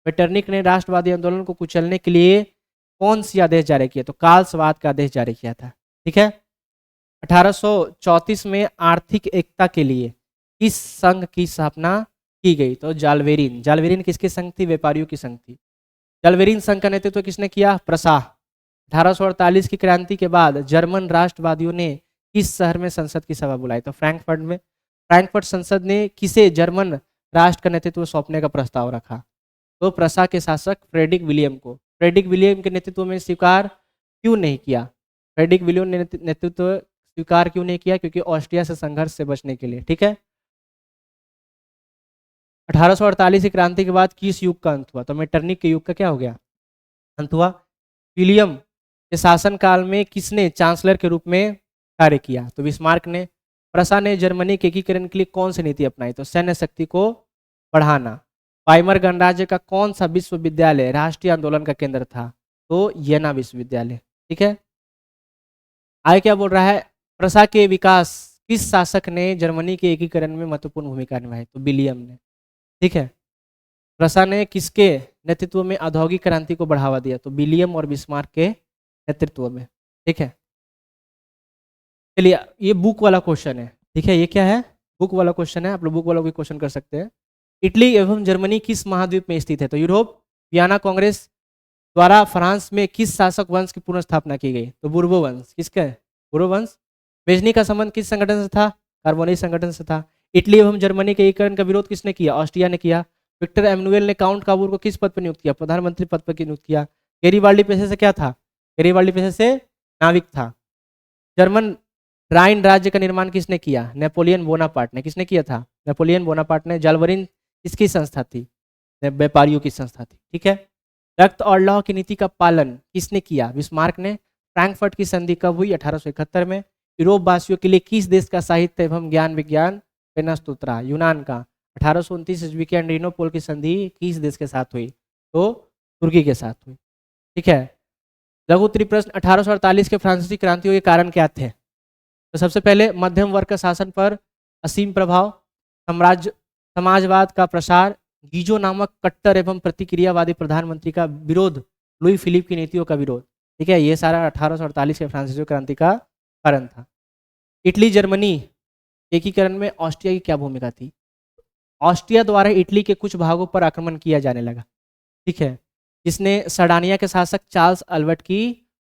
मेटरनिक ने राष्ट्रवादी आंदोलन को कुचलने के लिए कौन सी आदेश जारी किया? तो कालसवाद का आदेश जारी किया था। ठीक है। 1834 में आर्थिक एकता के लिए किस संघ की स्थापना की गई? तो जालवेरिन। जालवेरिन किसकी संघ थी? व्यापारियों की संघ थी। जालवेरिन संघ का नेतृत्व किसने किया? प्रसा। 1848 की क्रांति के बाद जर्मन राष्ट्रवादियों ने किस शहर में संसद की सभा बुलाई? तो फ्रैंकफर्ट में। फ्रैंकफर्ट संसद ने किसे जर्मन राष्ट्र का नेतृत्व सौंपने का प्रस्ताव रखा? तो प्रसा के शासक फ्रेडरिक विलियम को। फ्रेडरिक विलियम के नेतृत्व में स्वीकार क्यों नहीं किया? फ्रेडरिक विलियम ने नेतृत्व स्वीकार क्यों नहीं किया? क्योंकि ऑस्ट्रिया से संघर्ष से बचने के लिए। ठीक है। 1848 की क्रांति के बाद किस युग का अंत हुआ? तो मेटरनिक के युग का क्या हो गया? अंत हुआ। विलियम के शासनकाल में किसने चांसलर के रूप में कार्य किया? तो बिस्मार्क ने। प्रसा ने जर्मनी के एकीकरण के लिए कौन सी नीति अपनाई? तो सैन्य शक्ति को बढ़ाना। वाइमर गणराज्य का कौन सा विश्वविद्यालय राष्ट्रीय आंदोलन का केंद्र था? तो येना विश्वविद्यालय। ठीक है। आगे क्या बोल रहा है? प्रसा के विकास किस शासक ने जर्मनी के एकीकरण में महत्वपूर्ण भूमिका निभाई? तो विलियम ने। ठीक है। प्रसा ने किसके नेतृत्व में औद्योगिक क्रांति को बढ़ावा दिया? तो विलियम और बिस्मार्क के नेतृत्व में। ठीक है। चलिए, ये बुक वाला क्वेश्चन है। ठीक है। ये क्या है? बुक वाला क्वेश्चन है। आप लोग बुक वाला भी क्वेश्चन कर सकते हैं। इटली एवं जर्मनी किस महाद्वीप में स्थित है? तो यूरोप। वियना कांग्रेस द्वारा फ्रांस में किस शासक वंश की पुनः स्थापना की गई? तो बुर्बो वंश। किसका है? बुर्बो वंश। मेजनी का संबंध किस संगठन से था? कार्बोनी संगठन से था। इटली एवं जर्मनी के एकीकरण का विरोध किसने किया? ऑस्ट्रिया ने किया। विक्टर एमनुएल ने काउंट काबूर को किस पद पर नियुक्त किया? प्रधानमंत्री पद पर नियुक्त किया। गैरीबाल्डी पेशे से क्या था? गैरीबाल्डी पेशे से नाविक था। जर्मन राइन राज्य का निर्माण किसने किया? नेपोलियन बोनापार्ट ने। किसने किया था? नेपोलियन बोनापार्ट ने। जालवरिन किसकी संस्था थी? व्यापारियों की संस्था थी। ठीक है। रक्त और लौह की नीति का पालन किसने किया? बिस्मार्क ने। फ्रैंकफर्ट की संधि कब हुई? 1871 में। यूरोप वासियों के लिए किस देश का साहित्य एवं ज्ञान विज्ञान प्रस्तुत उतरा? यूनान का। 1829 ईस्वी के एंड्रीनोपोल की संधि किस देश के साथ हुई? तो तुर्की के साथ हुई। ठीक है। लघु उत्तरी प्रश्न, 1848 के फ्रांसीसी क्रांतियों के कारण क्या थे? तो सबसे पहले मध्यम वर्ग का शासन पर असीम प्रभाव, समाजवाद का प्रसार, गीजो नामक कट्टर एवं प्रतिक्रियावादी प्रधानमंत्री का विरोध, लुई फिलिप की नीतियों का विरोध। ठीक है। ये सारा 1848 के फ्रांसीसी क्रांति का कारण था। इटली जर्मनी एकीकरण में ऑस्ट्रिया की क्या भूमिका थी? ऑस्ट्रिया द्वारा इटली के कुछ भागों पर आक्रमण किया जाने लगा। ठीक है। जिसने सर्डानिया के शासक चार्ल्स अल्बर्ट की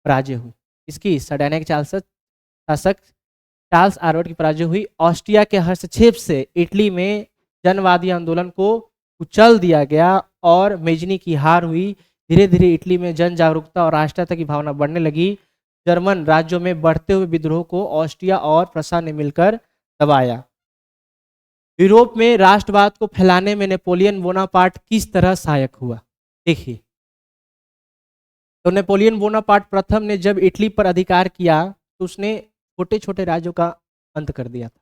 पराजय हुई। इसकी सर्डानिया के शासक चार्ल्स अल्बर्ट की पराजय हुई। ऑस्ट्रिया के हस्तक्षेप से इटली में जनवादी आंदोलन को कुचल दिया गया और मेजनी की हार हुई। धीरे धीरे इटली में जन जागरूकता और राष्ट्रीयता की भावना बढ़ने लगी। जर्मन राज्यों में बढ़ते हुए विद्रोह को ऑस्ट्रिया और प्रसा ने मिलकर दबाया। यूरोप में राष्ट्रवाद को फैलाने में नेपोलियन बोनापार्ट किस तरह सहायक हुआ? देखिए, तो नेपोलियन बोनापार्ट प्रथम ने जब इटली पर अधिकार किया तो उसने छोटे छोटे राज्यों का अंत कर दिया था।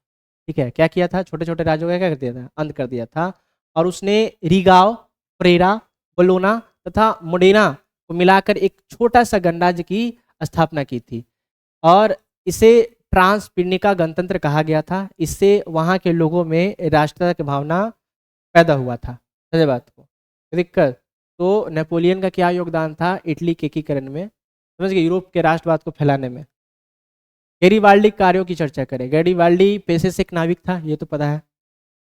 ठीक है। क्या किया था? छोटे छोटे राज्यों का क्या कर दिया था? अंत कर दिया था। और उसने रिगाव, प्रेरा, बोलोना तथा मोडेना को मिलाकर एक छोटा सा गणराज्य की स्थापना की थी और इसे ट्रांसपिर्निका गणतंत्र कहा गया था। इससे वहाँ के लोगों में राष्ट्रीयता की भावना पैदा हुआ था। समझे बात को? दिक्कत तो नेपोलियन का क्या योगदान था इटली के एकीकरण में, समझ गए, यूरोप के राष्ट्रवाद को फैलाने में। गैरीबाल्डी कार्यों की चर्चा करें। गैरीबाल्डी पेशे से एक नाविक था, ये तो पता है।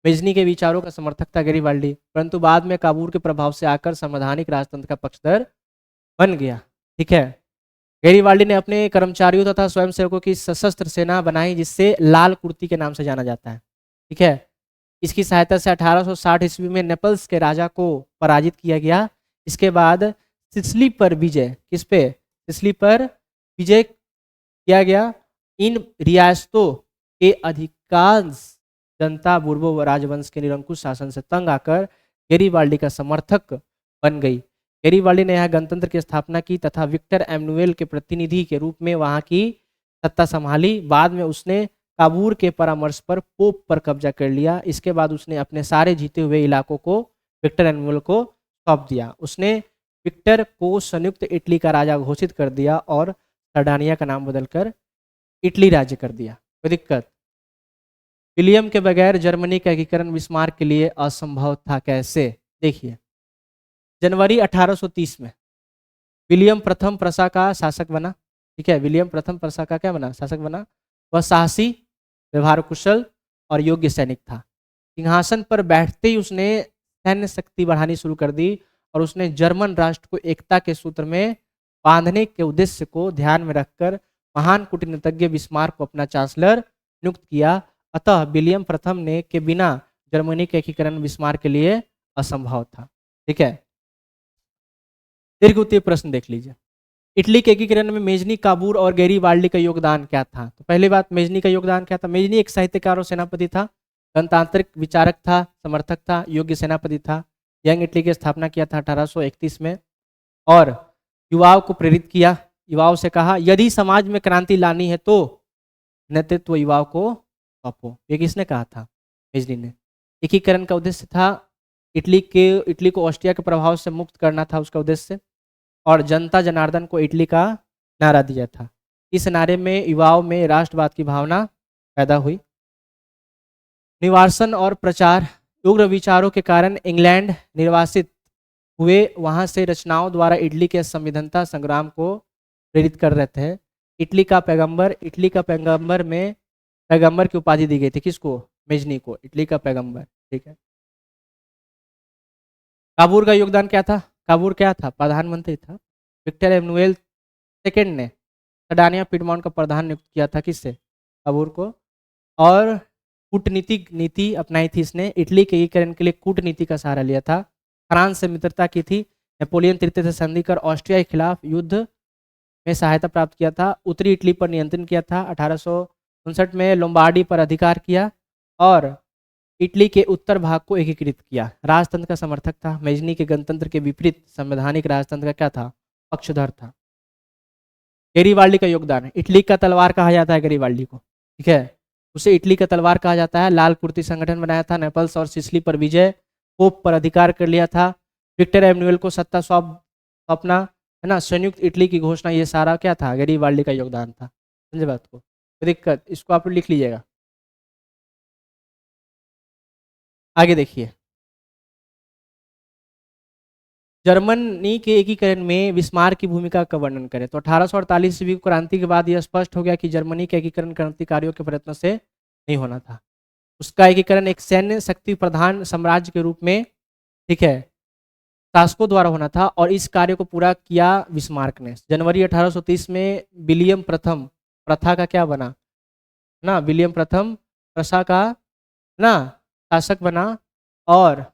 मेजनी के विचारों का समर्थक था गैरीबाल्डी, परंतु बाद में काबूल के प्रभाव से आकर संवैधानिक राजतंत्र का पक्षधर बन गया। ठीक है, गैरीबाल्डी ने अपने कर्मचारियों तथा स्वयंसेवकों की सशस्त्र सेना बनाई, जिससे लाल कुर्ती के नाम से जाना जाता है। ठीक है, इसकी सहायता से 1860 ईस्वी में नेपल्स के राजा को पराजित किया गया। इसके बाद सिसिली पर विजय, किस पे, सिसिली पर विजय किया गया। इन रियासतों के अधिकांश जनता बूर्बो राजवंश के निरंकुश शासन से तंग आकर गैरीबाल्डी का समर्थक बन गई। गैरीबाल्डी ने यहाँ गणतंत्र की स्थापना की तथा विक्टर एमनुएल के प्रतिनिधि के रूप में वहाँ की सत्ता संभाली। बाद में उसने काबूल के परामर्श पर पोप पर कब्जा कर लिया। इसके बाद उसने अपने सारे जीते हुए इलाकों को विक्टर एमनुएल को सौंप दिया। उसने विक्टर को संयुक्त इटली का राजा घोषित कर दिया और सर्डानिया का नाम बदलकर इटली राज्य कर दिया। कोई दिक्कत? विलियम के बगैर जर्मनी का एकीकरण बिस्मार्क के लिए असंभव था। कैसे? देखिए, जनवरी 1830 में विलियम प्रथम प्रसा का शासक बना। ठीक है, विलियम प्रथम प्रसा का क्या बना? शासक बना। वह साहसी, व्यवहार कुशल और योग्य सैनिक था। सिंहासन पर बैठते ही उसने सैन्य शक्ति बढ़ानी शुरू कर दी और उसने जर्मन राष्ट्र को एकता के सूत्र में बांधने के उद्देश्य को ध्यान में रखकर महान कूटनीतिज्ञ बिस्मार्क को अपना चांसलर नियुक्त किया। अतः विलियम प्रथम ने के बिना जर्मनी के एकीकरण बिस्मार्क के लिए असंभव था। ठीक है, दीर्घ उत्तरीय प्रश्न देख लीजिए। इटली के एकीकरण में मेजनी, काबूल और गैरीबाल्डी का योगदान क्या था? तो पहली बात, मेजनी का योगदान क्या था? मेजनी एक साहित्यकार और सेनापति था, गणतांत्रिक विचारक था, समर्थक था, योग्य सेनापति था। यंग इटली की स्थापना किया था 1831 में और युवाओं को प्रेरित किया। युवाओं से कहा यदि समाज में क्रांति लानी है तो नेतृत्व युवाओं को सौंपो। ये किसने कहा था? मेजनी ने। एकीकरण का उद्देश्य था इटली को ऑस्ट्रिया के प्रभाव से मुक्त करना था उसका उद्देश्य, और जनता जनार्दन को इटली का नारा दिया था। इस नारे में युवाओं में राष्ट्रवाद की भावना पैदा हुई। निवासन और प्रचार, उग्र विचारों के कारण इंग्लैंड निर्वासित हुए, वहां से रचनाओं द्वारा इटली के संविधानता संग्राम को प्रेरित कर रहे थे। इटली का पैगंबर में पैगंबर की उपाधि दी गई थी। किसको? मेजनी को, इटली का पैगंबर। ठीक है, काबूल का योगदान क्या था? काबूल क्या था? प्रधानमंत्री था। विक्टर एमनुएल सेकेंड ने सर्डानिया पिडमॉन्ट का प्रधान नियुक्त किया था। किससे? काबूल को। और कूटनीतिक नीति अपनाई थी इसने। इटली के एकीकरण के लिए कूटनीति का सहारा लिया था। फ्रांस से मित्रता की थी। नेपोलियन तृतीय से संधि कर ऑस्ट्रिया के खिलाफ युद्ध में सहायता प्राप्त किया था। उत्तरी इटली पर नियंत्रण किया था। 1859 में लोम्बार्डी पर अधिकार किया और इटली के उत्तर भाग को एकीकृत किया। राजतंत्र का समर्थक था। मेजनी के गणतंत्र के विपरीत संवैधानिक राजतंत्र का क्या था? पक्षधर था। गैरीबाल्डी का योगदान, इटली का तलवार कहा जाता है गैरीबाल्डी को। ठीक है, उसे इटली का तलवार कहा जाता है। लाल कुर्ती संगठन बनाया था। नेपल्स और सिसिली पर विजय, पोप पर अधिकार कर लिया था। विक्टर एमनुएल को सत्ता सौंपना, है ना, संयुक्त इटली की घोषणा, ये सारा क्या था? गैरीबाल्डी का योगदान था। समझे बात को? कोई दिक्कत? इसको आप लिख लीजिएगा। आगे देखिए, जर्मनी के एकीकरण में बिस्मार्क की भूमिका का वर्णन करें। तो 1848 ईस्वी क्रांति के बाद यह स्पष्ट हो गया कि जर्मनी के एकीकरण क्रांतिकारियों के प्रयत्नों से नहीं होना था। उसका एकीकरण एक सैन्य शक्ति प्रधान साम्राज्य के रूप में, ठीक है, शासकों द्वारा होना था और इस कार्य को पूरा किया बिस्मार्क ने। जनवरी 1830 में विलियम प्रथम प्रथा का क्या बना ना, विलियम प्रथम प्रसा का ना शासक बना और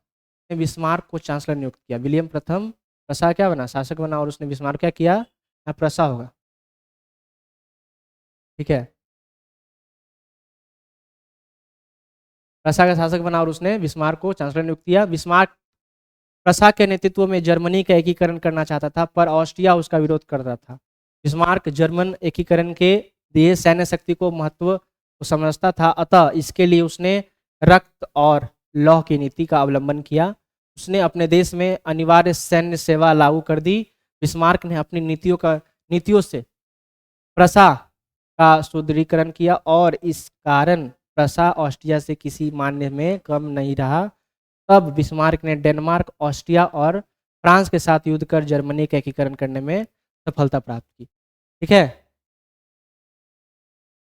बिस्मार्क को चांसलर नियुक्त किया। विलियम प्रथम प्रसा क्या बना? शासक बना और उसने बिस्मार्क क्या किया? प्रसा होगा। ठीक है, प्रसा का शासक बना और उसने बिस्मार्क को चांसलर नियुक्त किया। बिस्मार्क प्रसा के नेतृत्व में जर्मनी का एकीकरण करना चाहता था, पर ऑस्ट्रिया उसका विरोध कर रहा था। बिस्मार्क जर्मन एकीकरण के लिए सैन्य शक्ति को महत्व को समझता था, अतः इसके लिए उसने रक्त और लौह की नीति का अवलंबन किया। उसने अपने देश में अनिवार्य सैन्य सेवा लागू कर दी। बिस्मार्क ने अपनी नीतियों से प्रसा का सुदृढ़ीकरण किया और इस कारण प्रसा ऑस्ट्रिया से किसी मान्य में कम नहीं रहा। तब बिस्मार्क ने डेनमार्क, ऑस्ट्रिया और फ्रांस के साथ युद्ध कर जर्मनी का एकीकरण करने में सफलता प्राप्त की। ठीक है,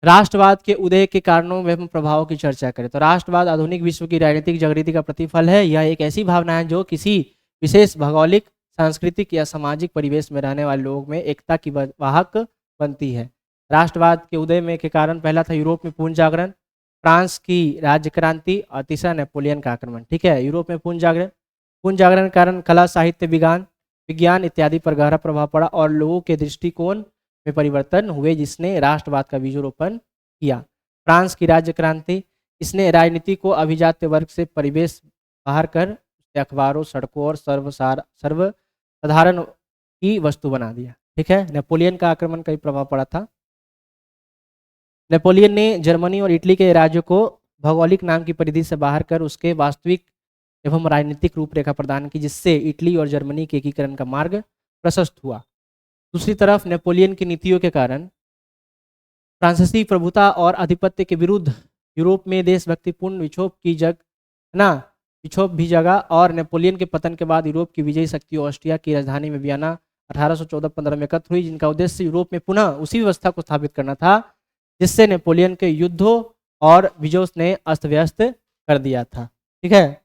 राष्ट्रवाद के उदय के कारणों एवं प्रभावों की चर्चा करें तो राष्ट्रवाद आधुनिक विश्व की राजनीतिक जागृति का प्रतिफल है। यह एक ऐसी भावना है जो किसी विशेष भौगोलिक, सांस्कृतिक या सामाजिक परिवेश में रहने वाले लोगों में एकता की वाहक बनती है। राष्ट्रवाद के उदय में के कारण पहला था यूरोप में पूर्ण जागरण, फ्रांस की राज्य क्रांति और तीसरा नेपोलियन का आक्रमण। ठीक है, यूरोप में पूर्ण जागरण के कारण कला, साहित्य, विज्ञान इत्यादि पर गहरा प्रभाव पड़ा और लोगों के दृष्टिकोण में परिवर्तन हुए, जिसने राष्ट्रवाद का बीजारोपण किया। फ्रांस की राज्य क्रांति, इसने राजनीति को अभिजात्य वर्ग से परिवेश बाहर कर अखबारों, सड़कों और सर्वसाधारण की वस्तु बना दिया। ठीक है, नेपोलियन का आक्रमण का भी प्रभाव पड़ा था। नेपोलियन ने जर्मनी और इटली के राज्यों को भौगोलिक नाम की परिधि से बाहर कर उसके वास्तविक एवं राजनीतिक रूपरेखा प्रदान की, जिससे इटली और जर्मनी के एकीकरण का मार्ग प्रशस्त हुआ। दूसरी तरफ नेपोलियन की नीतियों के कारण फ्रांसीसी प्रभुता और आधिपत्य के विरुद्ध यूरोप में देशभक्तिपूर्ण विक्षोभ भी जगा और नेपोलियन के पतन के बाद यूरोप की विजयी शक्ति ऑस्ट्रिया की राजधानी में वियना 1814-15 में एकत्र हुई, जिनका उद्देश्य यूरोप में पुनः उसी व्यवस्था को स्थापित करना था जिससे नेपोलियन के युद्धों और विजयों ने अस्त व्यस्त कर दिया था। ठीक है,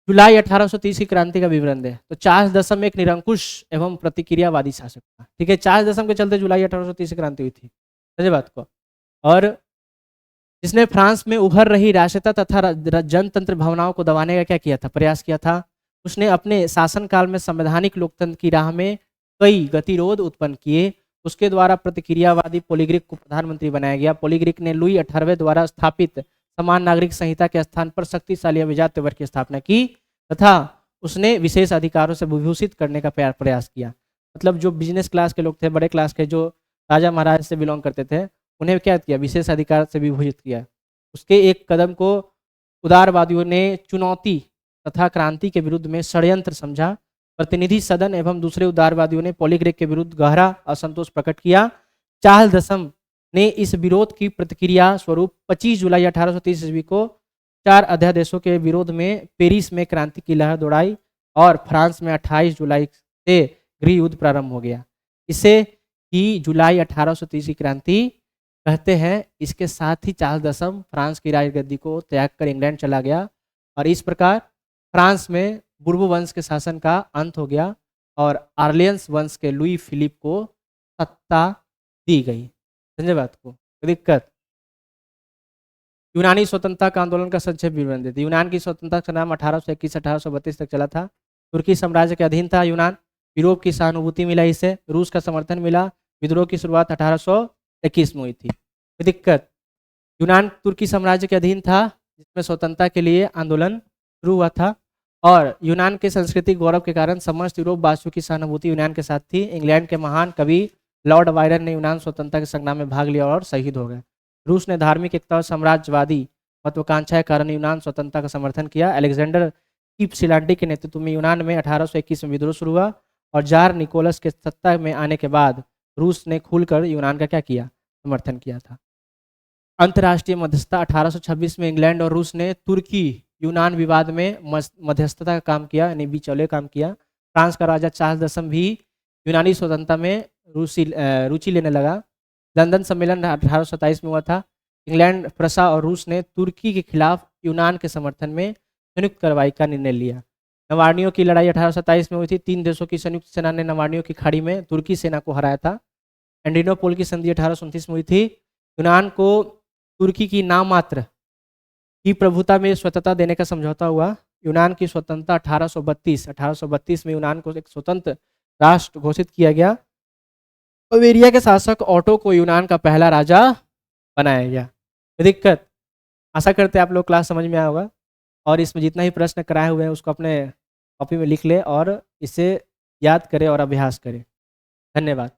जुलाई 1830 की क्रांति का विवरण दे तो चार्ल्स दशम एक निरंकुश एवं प्रतिक्रियावादी शासक था। ठीक है, चार्ल्स दशम के चलते जुलाई 1830 की क्रांति हुई थी, समझे बात को। और जिसने फ्रांस में उभर रही राष्ट्रीयता तथा जनतंत्र भावनाओं को दबाने का क्या किया था, प्रयास किया था। उसने अपने शासनकाल में संवैधानिक लोकतंत्र की राह में कई गतिरोध उत्पन्न किए। उसके द्वारा प्रतिक्रियावादी पोलीग्रिक को प्रधानमंत्री बनाया गया। पोलीग्रिक ने लुई 18वें द्वारा स्थापित समान नागरिक संहिता के स्थान पर शक्तिशाली अभिजात्य वर्ग की स्थापना की तथा उसने विशेष अधिकारों से विभूषित करने का प्रयास किया। मतलब जो बिजनेस क्लास के लोग थे, बड़े क्लास के, जो राजा महाराज से बिलोंग करते थे, उन्हें क्या किया, विशेष अधिकार से विभूषित किया। उसके एक कदम को उदारवादियों ने चुनौती तथा क्रांति के विरुद्ध में षड्यंत्र समझा। प्रतिनिधि सदन एवं दूसरे उदारवादियों ने पोलीग्रिक के विरुद्ध गहरा असंतोष प्रकट किया। चार्ल्स दशम ने इस विरोध की प्रतिक्रिया स्वरूप 25 जुलाई 1830 ईस्वी को 4 अध्यादेशों के विरोध में पेरिस में क्रांति की लहर दौड़ाई और फ्रांस में 28 जुलाई से गृह युद्ध प्रारंभ हो गया। इसे ही जुलाई 1830 की क्रांति कहते हैं। इसके साथ ही चार्ल्स दशम फ्रांस की राजगद्दी को त्याग कर इंग्लैंड चला गया और इस प्रकार फ्रांस में बुर्बो वंश के शासन का अंत हो गया और आर्लियंस वंश के लुई फिलिप को सत्ता दी गई। समझे बात को, दिक्कत। यूनानी स्वतंत्रता का आंदोलन का संक्षेप विवरण देते। यूनान की स्वतंत्रता का नाम 1821-1832 तक चला था। तुर्की साम्राज्य के अधीन था यूनान। यूरोप की सहानुभूति मिला इसे, रूस का समर्थन मिला। विद्रोह की शुरुआत 1821 में हुई थी। दिक्कत, यूनान तुर्की साम्राज्य के अधीन था जिसमें स्वतंत्रता के लिए आंदोलन शुरू हुआ था और यूनान के सांस्कृतिक गौरव के कारण समस्त यूरोप वासियों की सहानुभूति यूनान के साथ थी। इंग्लैंड के महान कवि लॉर्ड बायरन ने यूनान स्वतंत्रता के संग्राम में भाग लिया और शहीद हो गए। रूस ने धार्मिक एकता और साम्राज्यवादी महत्वाकांक्षा के कारण यूनान स्वतंत्रता का समर्थन किया। अलेक्जेंडर कीपसिलांटी के नेतृत्व में यूनान में 1821 में विद्रोह शुरू हुआ और जार निकोलस के सत्ता में आने के बाद रूस ने खुलकर यूनान का क्या किया, समर्थन किया था। अंतर्राष्ट्रीय मध्यस्थता 1826 में इंग्लैंड और रूस ने तुर्की यूनान विवाद में मध्यस्थता का काम किया, यानी बिचौले काम किया। फ्रांस का राजा चार्ल्स दशम भी यूनानी स्वतंत्रता में रुचि लेने लगा। लंदन सम्मेलन 1827 में हुआ था। इंग्लैंड, प्रसा और रूस ने तुर्की के खिलाफ यूनान के समर्थन में संयुक्त कार्रवाई का निर्णय लिया। नवार्नियों की लड़ाई 1827 में हुई थी। 3 देशों की संयुक्त सेना ने नवार्नियों की खाड़ी में तुर्की सेना को हराया था। एंड्रीनोपोल की संधि 1829 में हुई थी। यूनान को तुर्की की नाम मात्र की प्रभुता में स्वतंत्रता देने का समझौता हुआ। यूनान की स्वतंत्रता 1832 में यूनान को एक स्वतंत्र राष्ट्र घोषित किया गया। बवेरिया के शासक ऑटो को यूनान का पहला राजा बनाया गया। दिक्कत, आशा करते हैं आप लोग क्लास समझ में आया होगा और इसमें जितना ही प्रश्न कराए हुए हैं उसको अपने कॉपी में लिख ले और इसे याद करें और अभ्यास करें। धन्यवाद।